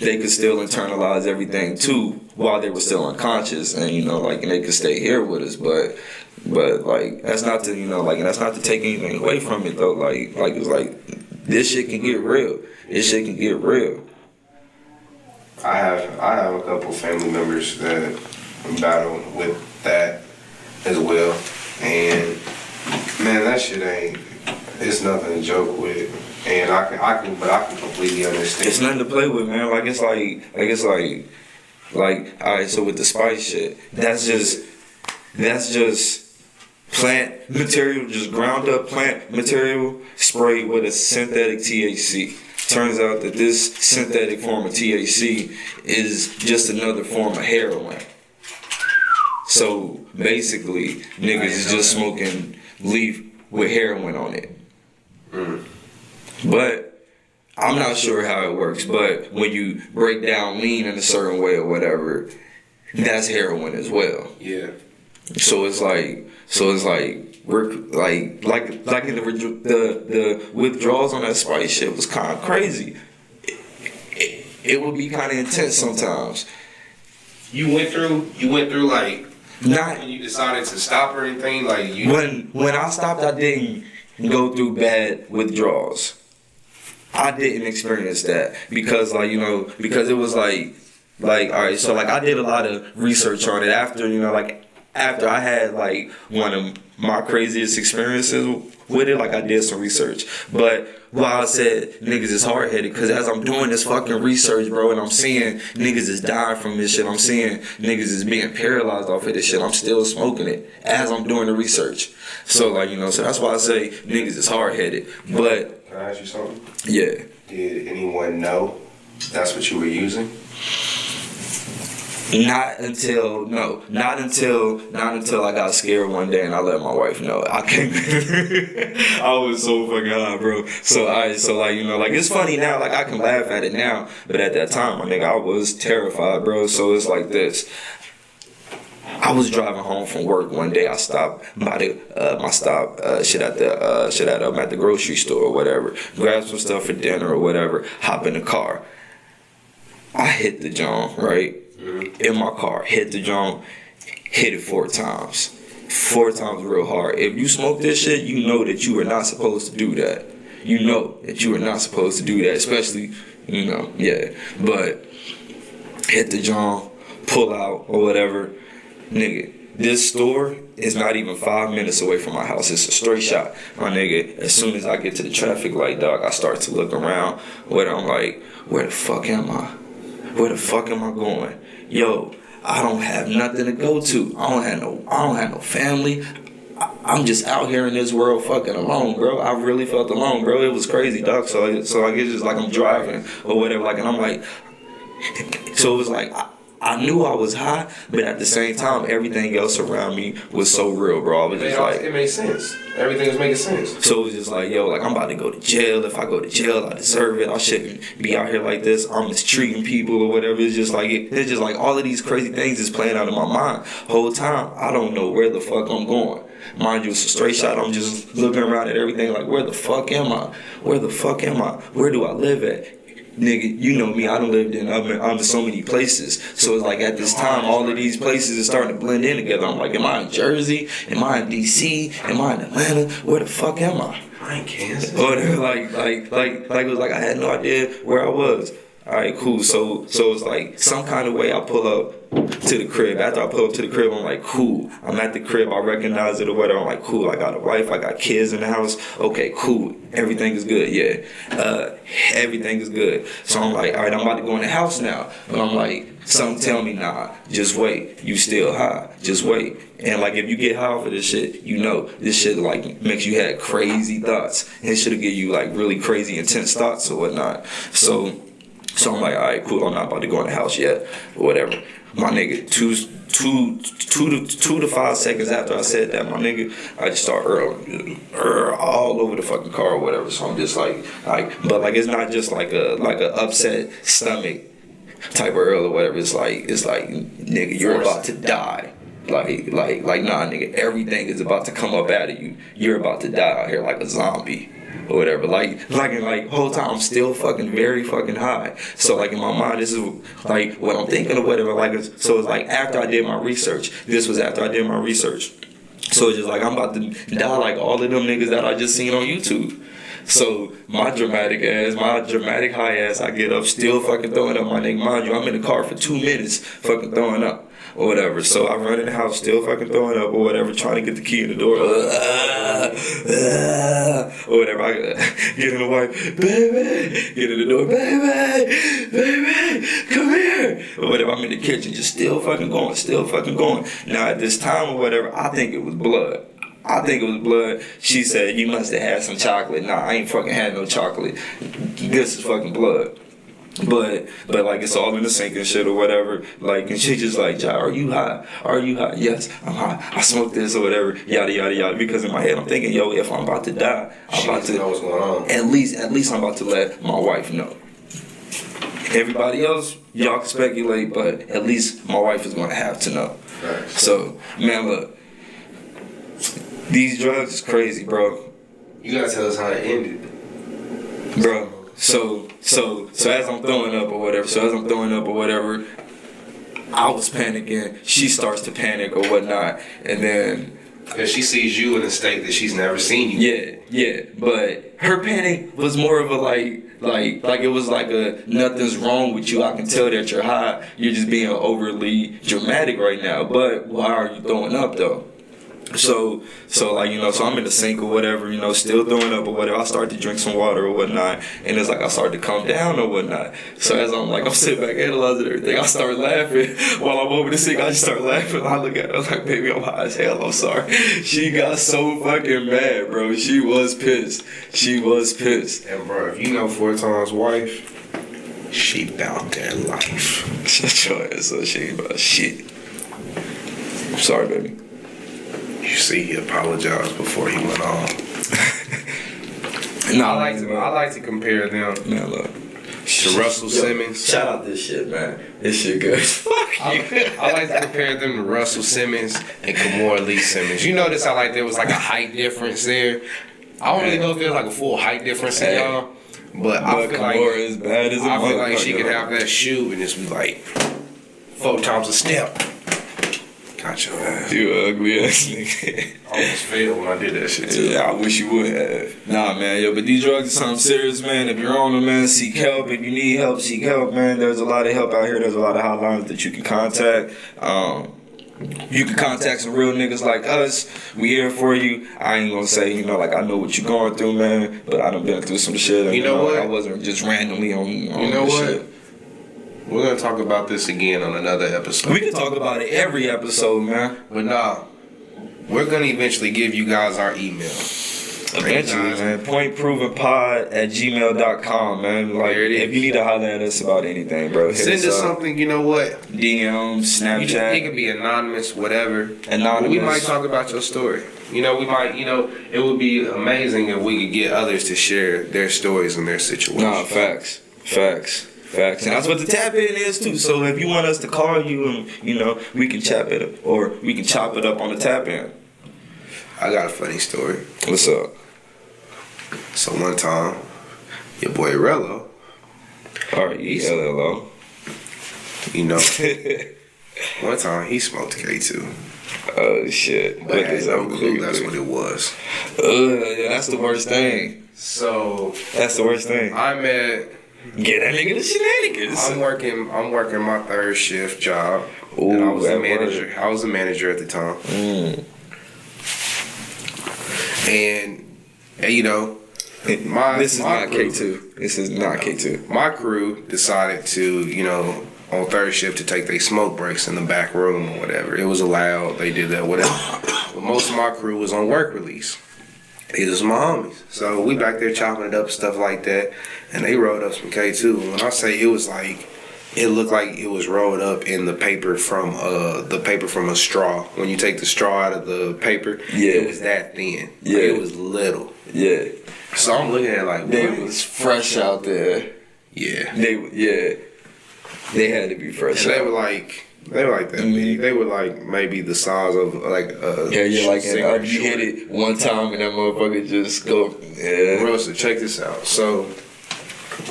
they could still internalize everything too while they were still unconscious, and and they could stay here with us, but that's not to that's not to take anything away from it though. This shit can get real. This shit can get real. I have a couple family members that battle with that as well, and man, that shit it's nothing to joke with, and I can completely understand. It's nothing to play with, man. All right, so with the spice shit, that's just plant material, just ground up plant material sprayed with a synthetic THC. Turns out that this synthetic form of THC is just another form of heroin. So basically, niggas is just smoking leaf with heroin on it. But I'm not sure how it works, but when you break down lean in a certain way or whatever, that's heroin as well. Yeah. So it's like we're the withdrawals on that spice shit was kind of crazy. It would be kind of intense sometimes. You went through not when you decided to stop or anything when I stopped, I didn't go through bad withdrawals. I didn't experience that because because it was all right, so I did a lot of research on it after I had one of my craziest experiences with it, I did some research. But while I said niggas is hard headed, because as I'm doing this fucking research, bro, and I'm seeing niggas is dying from this shit, I'm seeing niggas is being paralyzed off of this shit, I'm still smoking it as I'm doing the research. So so that's why I say niggas is hard headed. But can I ask you something? Yeah. Did anyone know that's what you were using? Not until I got scared one day and I let my wife know. I was so fucking high, bro. So it's funny now, I can laugh at it now, but at that time, my nigga, I was terrified, bro. So it's like this. I was driving home from work one day. I stopped by my stop at the grocery store or whatever. Grab some stuff for dinner or whatever. Hop in the car. I hit the joint, right? In my car, hit the joint, hit it 4 times. 4 times real hard. If you smoke this shit, you know that you are not supposed to do that. You know that you are not supposed to do that, especially, yeah. But hit the joint, pull out or whatever. Nigga, this store is not even 5 minutes away from my house. It's a straight shot. My nigga, as soon as I get to the traffic light, dog, I start to look around where I'm like, where the fuck am I? Where the fuck am I going? Yo, I don't have nothing to go to. I don't have no family. I'm just out here in this world fucking alone, bro. I really felt alone, bro. It was crazy, dog. So like, it's just like I'm driving or whatever, like, and I'm like, so it was like, I knew I was high, but at the same time, everything else around me was so real, bro. I was just like, it made sense. Everything was making sense. So it was just like, yo, like, I'm about to go to jail. If I go to jail, I deserve it. I shouldn't be out here like this. I'm mistreating people or whatever. It's just like all of these crazy things is playing out in my mind. Whole time, I don't know where the fuck I'm going. Mind you, it's a straight shot. I'm just looking around at everything like, where the fuck am I? Where the fuck am I? Where do I live at? Nigga, you know me, I done lived in so many places. So it's like at this time, all of these places are starting to blend in together. I'm like, am I in Jersey? Am I in DC? Am I in Atlanta? Where the fuck am I? I ain't Kansas. Or like it was like I had no idea where I was. Alright, cool. So it's like some kind of way I pull up to the crib. After I pull up to the crib, I'm like, cool. I'm at the crib, I recognize it or whatever. I'm like, cool, I got a wife, I got kids in the house. Okay, cool. Everything is good, yeah. Everything is good. So I'm like, alright, I'm about to go in the house now. But I'm like, something tell me, nah, just wait. You still high. Just wait. And like if you get high for this shit, you know this shit like makes you have crazy thoughts. And it should give you like really crazy intense thoughts or whatnot. So I'm like, all right, cool. I'm not about to go in the house yet, or whatever. My nigga, two to 5 seconds after I said that, my nigga, I just start all over the fucking car or whatever. So I'm just like, but like it's not just like a upset stomach type of Earl or whatever. It's like, nigga, you're about to die. Like, nah, nigga, everything is about to come up out of you. You're about to die out here like a zombie. Or whatever, like whole time I'm still fucking very fucking high. So like in my mind, this is like what I'm thinking or whatever. Like so it's like after I did my research. This was after I did my research. So it's just like I'm about to die like all of them niggas that I just seen on YouTube. So my dramatic high ass, I get up still fucking throwing up, my nigga. Mind you, I'm in the car for 2 minutes fucking throwing up. Or whatever. So I run in the house still fucking throwing up or whatever, trying to get the key in the door. Or whatever. I get in the wife, baby, get in the door, baby, come here. Or whatever. I'm in the kitchen, just still fucking going. Now at this time or whatever, I think it was blood. She said, you must have had some chocolate. Nah, I ain't fucking had no chocolate. This is fucking blood. But like it's all in the sink and shit or whatever. Like and she just like, Ja, are you high? Yes, I'm high. I smoked this or whatever. Yada yada yada. Because in my head I'm thinking, yo, if I'm about to die, I'm about to know what's going on. At least I'm about to let my wife know. Everybody else, y'all can speculate, but at least my wife is gonna have to know. Right. So man, look, these drugs is crazy, bro. You gotta tell us how it ended, bro. So as I'm throwing up or whatever, I was panicking. She starts to panic or whatnot, and then because she sees you in a state that she's never seen you. Yeah. But her panic was more of a like it was like a nothing's wrong with you. I can tell that you're high. You're just being overly dramatic right now. But why are you throwing up though? So like, you know, so I'm in the sink or whatever, you know, still throwing up or whatever. I start to drink some water or whatnot, and it's like I start to calm down or whatnot. So as I'm sitting back analyzing everything, I start laughing while I'm over the sink. I just start laughing. I look at her, I was like, baby, I'm high as hell. I'm sorry. She got so fucking mad, bro. She was pissed. And bro, if you know 4 times wife, she bout that life. Shut your ass up. She ain't about shit. I'm sorry, baby. You see, he apologized before he went on. No, I like to compare them to Russell Simmons. Shout out this shit, man. This shit good. I like to compare them to Russell Simmons and Kimora Lee Simmons. You notice how like there was like a height difference there. I don't really know if there's like a full height difference in y'all, but I feel like is bad as I feel like she could have that shoe and just be like 4 times a step. Got your ass. You ugly ass nigga. I almost failed when I did that shit too. Yeah, I wish you would have. Nah, man, yo, but these drugs are something serious, man. If you're on them, man, seek help. If you need help, seek help, man. There's a lot of help out here. There's a lot of hotlines that you can contact. You can contact some real niggas like us. We here for you. I ain't gonna say, like I know what you're going through, man, but I done been through some shit. And, you know what? I wasn't just randomly on you know this what? shit. We're gonna talk about this again on another episode. We can talk about it every episode, man. But nah, we're gonna eventually give you guys our email. Eventually, man. PointProvenPod@gmail.com, man. Like, There it is. if you need to holler at us about anything, bro, hit Send us up. something, you know what? DM, It Snapchat. can be anonymous, whatever. Anonymous. We might talk about your story. We might, it would be amazing if we could get others to share their stories and their situations. Nah, facts. And that's what the tap in is too. So if you want us to call you and we can chop it up, or we can chop it up on the tap in. I got a funny story. What's up? So one time, your boy Rello, RELLO. one time he smoked K2. Oh shit. But I had no clue that's what it was. Yeah, that's the worst thing. So That's the worst thing. I'm at Get that nigga the shenanigans. I'm working my third shift job. Ooh, and I was a that manager. word. I was a manager at the time. And This is my not crew- K2. This is not K2. My crew decided to, on third shift to take their smoke breaks in the back room or whatever. It was allowed. They did that, whatever. But most of my crew was on work release. These was my homies. So we back there chopping it up and stuff like that. And they rolled up some K2. When I say it was like, it looked like it was rolled up in the paper from a straw. When you take the straw out of the paper, it was that thin. Yeah. Like, it was little. Yeah. So I'm looking at it like, They what? was fresh out there. Yeah. They had to be fresh. And they out. were like that big. They were like maybe the size of like Like cigarette you hit short. it one time and that motherfucker just go. Yeah. Bro, so check this out. So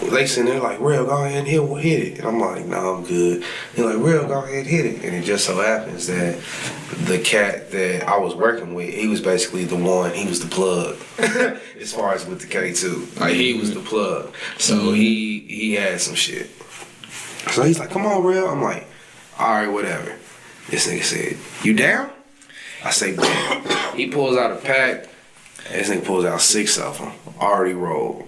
they sitting there like, Real, go ahead and hit it. And I'm like, no, I'm good. They're like, Real, go ahead and hit it. And it just so happens that the cat that I was working with, he was basically the one, he was the plug. As far as with the K2. Like, he was the plug. So he had some shit. So he's like, come on, Real. I'm like, all right, whatever. This nigga said, you down? I say, damn. He pulls out a pack. This nigga pulls out 6 of them. Already rolled.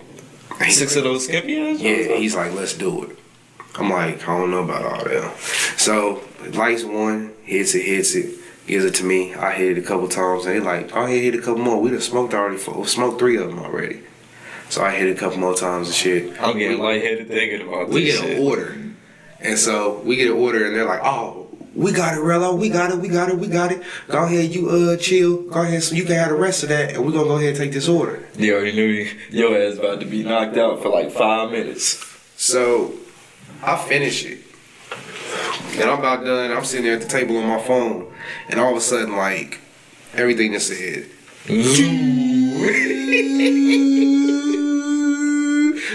And he's 6 like, of those Skippy ass? yeah, he's like, let's do it. I'm like, I don't know about all that. So, lights one, hits it, gives it to me. I hit it a couple times. And they like, oh, hit a couple more. We done smoked 3 of them already. So I hit it a couple more times and shit. I'm getting lightheaded thinking about We this get shit. an order. And so we get an order and they're like, oh, we got it, Rello. We got it. Go ahead, you chill. Go ahead, so you can have the rest of that and we're gonna go ahead and take this order. You already knew your ass about to be knocked out for like 5 minutes. So I finish it. And I'm about done. I'm sitting there at the table on my phone. And all of a sudden, like, everything just said.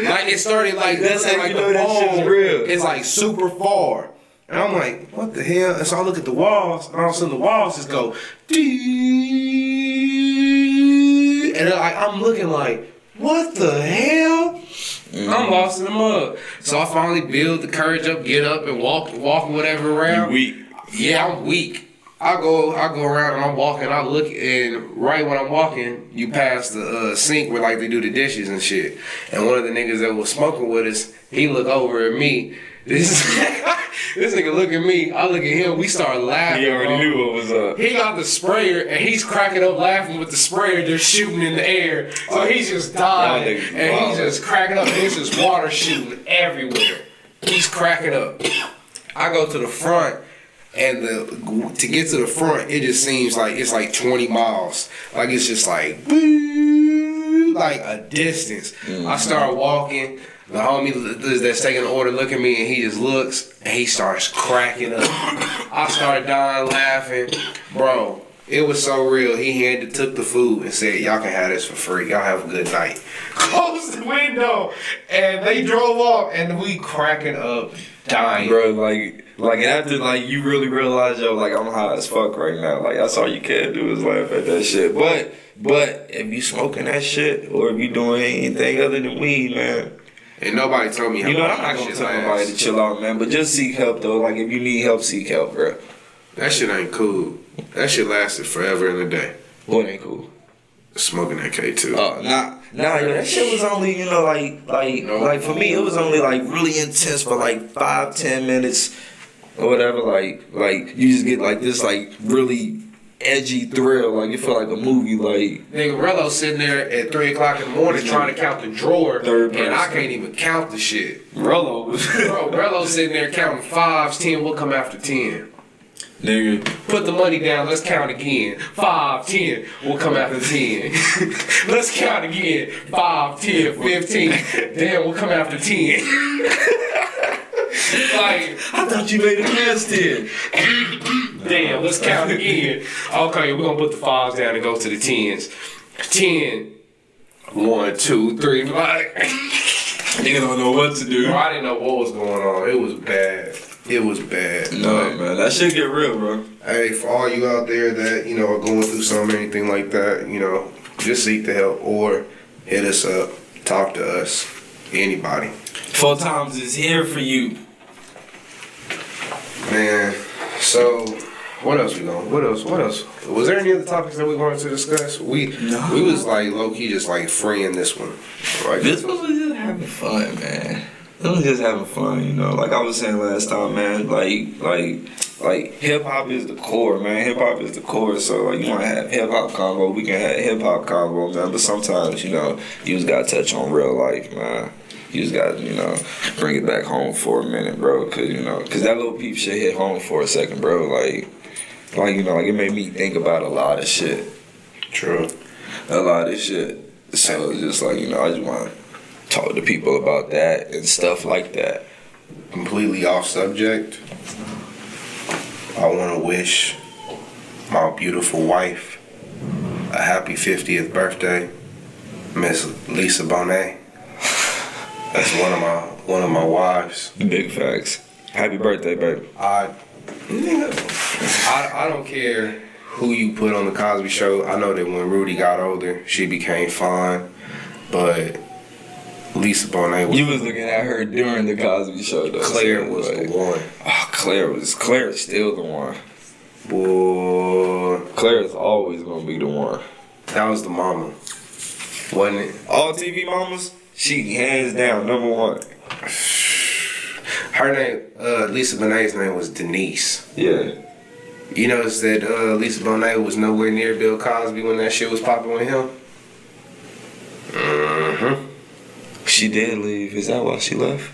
Like, it started like, That's how like you know the that shit's phone real. is like super far. And I'm like, what the hell? And so I look at the walls, and all of a sudden the walls just go, dee. And I'm looking like, what the hell? I'm lost in the mud. So I finally build the courage up, get up, and walk whatever around. You weak. Yeah, I'm weak. I go around and I'm walking. I look, and right when I'm walking, you pass the sink where like they do the dishes and shit. And one of the niggas that was smoking with us, he look over at me. This nigga look at me. I look at him. We start laughing. He already knew what was up. He got the sprayer and he's cracking up laughing with the sprayer just shooting in the air. So he's just dying Y'all niggas and he's wild. just cracking up. There's just water shooting everywhere. He's cracking up. I go to the front and to get to the front, it just seems like it's like 20 miles. Like it's just like a distance. I start walking. The homie that's taking the order look at me and he just looks and he starts cracking up. I started dying laughing. Bro, it was so real. He took the food and said, y'all can have this for free. Y'all have a good night. Closed the window and they drove off and we cracking up dying. Bro, like after like you really realize, yo, like I'm high as fuck right now. Like that's all you can do is laugh at that shit. But if you smoking that shit or if you doing anything other than weed, man. And nobody told me how I'm long not that gonna shit tell lasts. nobody to chill out, man. But just seek help though. Like if you need help, seek help, bro. That shit ain't cool. That shit lasted forever in a day. What ain't cool? Smoking that K2. Nah, yo, that shit was only, you know, like for me, it was only like really intense for like 5-10 minutes or whatever. Like you just get like this like really edgy thrill, like you feel like a movie, like. Nigga, Rello sitting there at 3 o'clock in the morning trying to count the drawer, Third and I person. can't even count the shit. Rello was. Bro, Rello sitting there counting 5s, 10, we'll come after 10. Nigga. Put the money down, let's count again. 5, 10, we'll come after 10. Let's count again. 5, 10, 15. Damn, we'll come after 10. Like, I thought you made it past 10. damn, let's count again. Okay, we're gonna put the 5s down and go to the 10s. 10. 1, 2, 3. Like, Nigga don't know what to do. bro, I didn't know what was going on. It was bad. It was bad. No, man, that shit get real, bro. Hey, for all you out there that, you know, are going through something, anything like that, you know, just seek the help or hit us up, talk to us, anybody. 4 times is here for you. Man, so what else we going? What else? Was there any other topics that we wanted to discuss? We was like low key just like freeing this one. Right? This was just having fun, man. It was just having fun, you know. Like I was saying last time, man. Like hip hop is the core, man. Hip hop is the core. So like you want to have hip hop combo, we can have hip hop combo, man. But sometimes, you know, you just gotta touch on real life, man. You just gotta, you know, bring it back home for a minute, bro. Cause that little peep shit hit home for a second, bro. Like you know, like it made me think about a lot of shit. True. A lot of shit. So it's just like, you know, I just want to talk to people about that and stuff like that. Completely off subject. I want to wish my beautiful wife a happy 50th birthday, Miss Lisa Bonet. That's one of my wives. Big facts. Happy birthday, baby. I don't care who you put on the Cosby Show. I know that when Rudy got older, she became fine, but Lisa Bonet was. You was looking at her during the Cosby Show, though. Claire so, was like, the one. Oh, Claire's still the one. Boy, Claire's always gonna be the one. that was the mama, wasn't it? All TV mamas, she hands down number one. Her name, Lisa Bonet's name was Denise. Yeah. You notice that Lisa Bonet was nowhere near Bill Cosby when that shit was popping with him? Mm-hmm. She did leave. Is that why she left?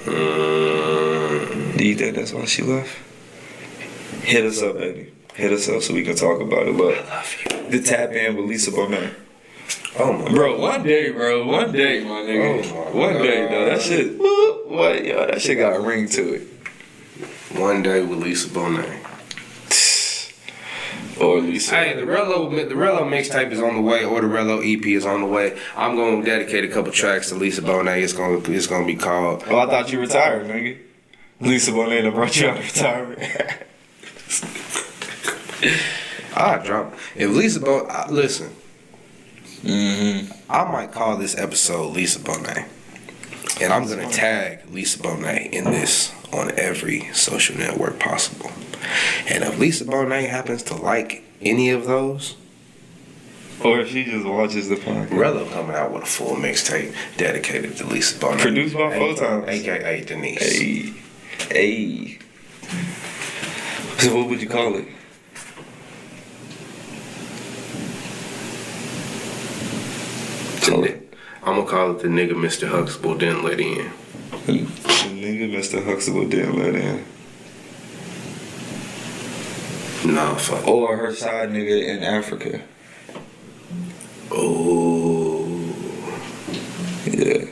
Mm-hmm. Do you think that's why she left? Hit us up, baby. Hit us up so we can talk about it. Look, the tap in with Lisa Bonet. Oh my Bro, one day, my nigga. Oh my One day, God. though. That shit, what, yo, that shit got a ring to it. One day with Lisa Bonet. Or Lisa. Hey, the Rello mixtape is on the way, or the Rello EP is on the way. I'm gonna dedicate a couple tracks to Lisa Bonet. It's gonna be called. Oh, I thought you retired, nigga. Lisa Bonet done brought you out of retirement. I drop. If Lisa Bonet, listen. Mm-hmm. I might call this episode Lisa Bonet, and I'm gonna tag Lisa Bonet in this on every social network possible. And if Lisa Bonet happens to like any of those, Or if she just watches the podcast. Rello coming out with a full mixtape dedicated to Lisa Bonet. Produced by Photons. AKA Denise. Hey. So what would you call it? I'm gonna call it the nigga Mr. Huxtable didn't let in. The nigga Mr. Huxtable didn't let in. Nah, fuck. Or her side nigga in Africa. Oh. Yeah,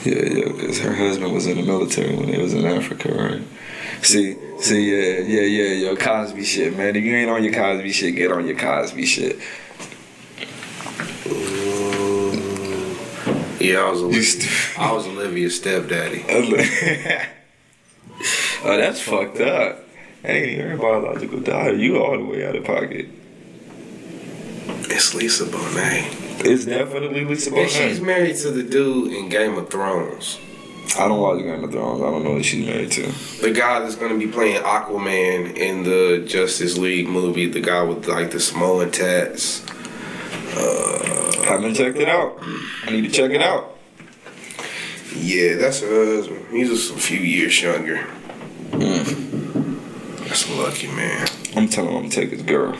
because her husband was in the military when they was in Africa, right? See, yo, Cosby shit, man. If you ain't on your Cosby shit, get on your Cosby shit. Yeah, I was Olivia's stepdaddy. Oh, that's fucked up. Ain't even biological daughter. You all the way out of pocket. It's Lisa Bonet. It's definitely Lisa And she's Bonet. married to the dude in Game of Thrones. I don't watch Game of Thrones. I don't know what she's married to. The guy that's going to be playing Aquaman in the Justice League movie. The guy with like the Samoan tats. Haven't checked it out. I need to check it out. Yeah, that's her husband. He's just a few years younger. That's lucky, man. I'm telling him I'm gonna take his girl.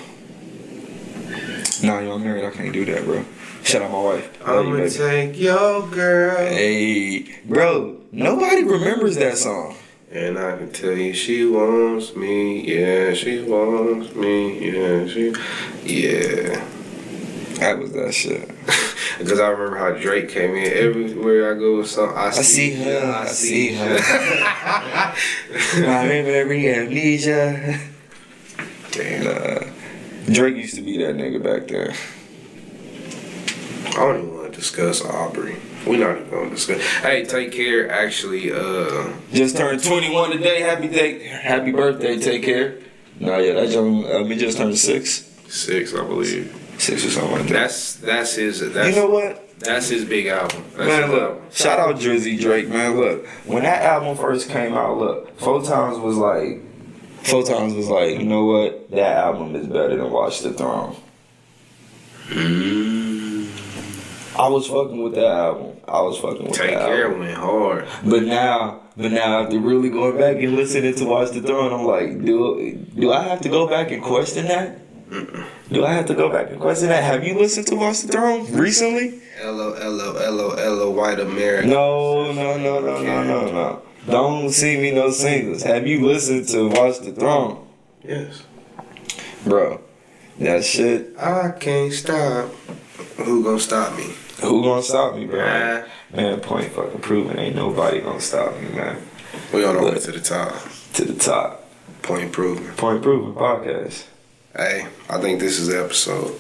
Nah, yo, I'm married. I can't do that, bro. Shout out my wife. Love I'm you, gonna baby. take your girl. Hey, bro. Nobody remembers that song. And I can tell you she wants me. Yeah, she wants me. Yeah, yeah. That was that shit. Because I remember how Drake came in everywhere I go with something. I see her. I see her. My memory amnesia. Damn. Drake used to be that nigga back there. I don't even want to discuss Aubrey. We're not even going to discuss. Hey, Take Care actually, Just turned 21 today. Happy birthday. Take care. No, yeah, that young. We just turned 6. 6, I believe. 6 or something like that. That's his. You know what? That's his big album. That's Man, his look, album. shout out Drizzy Drake, man. Look, when that album first came out, look, 4 Times was like, you know what? That album is better than Watch the Throne. I was fucking with that album. Take Care went hard. But now after really going back and listening to Watch the Throne, I'm like, do I have to go back and question that? Do I have to go back and question that? Have you listened to Watch the Throne recently? L-O-L-O-L-O-L-O white America. No. Don't see me no singles. Have you listened to Watch the Throne? Yes. Bro, that shit. I can't stop. Who gonna stop me? Who gonna stop me, bro? Nah. Man, point fucking proven. Ain't nobody gonna stop me, man. We on our way to the top. To the top. Point proven. Point proven podcast. Hey, I think this is the episode.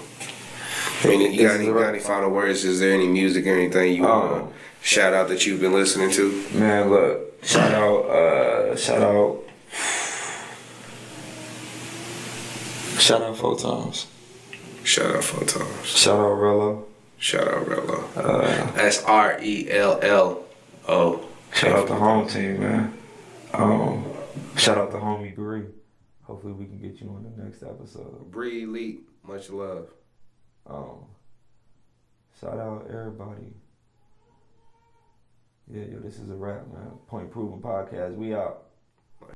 I mean, you got any final words? Is there any music or anything you want to shout out that you've been listening to? Man, look. Shout out. Shout out 4 Times. Shout out 4 Times. Shout out Rello. Shout out Rello. That's R-E-L-L-O. Shout out the home team, man. Shout out the homie Bree. Hopefully we can get you on the next episode. Bree Elite, much love. Shout out everybody. Yeah, yo, this is a wrap, man. Point Proven Podcast. We out.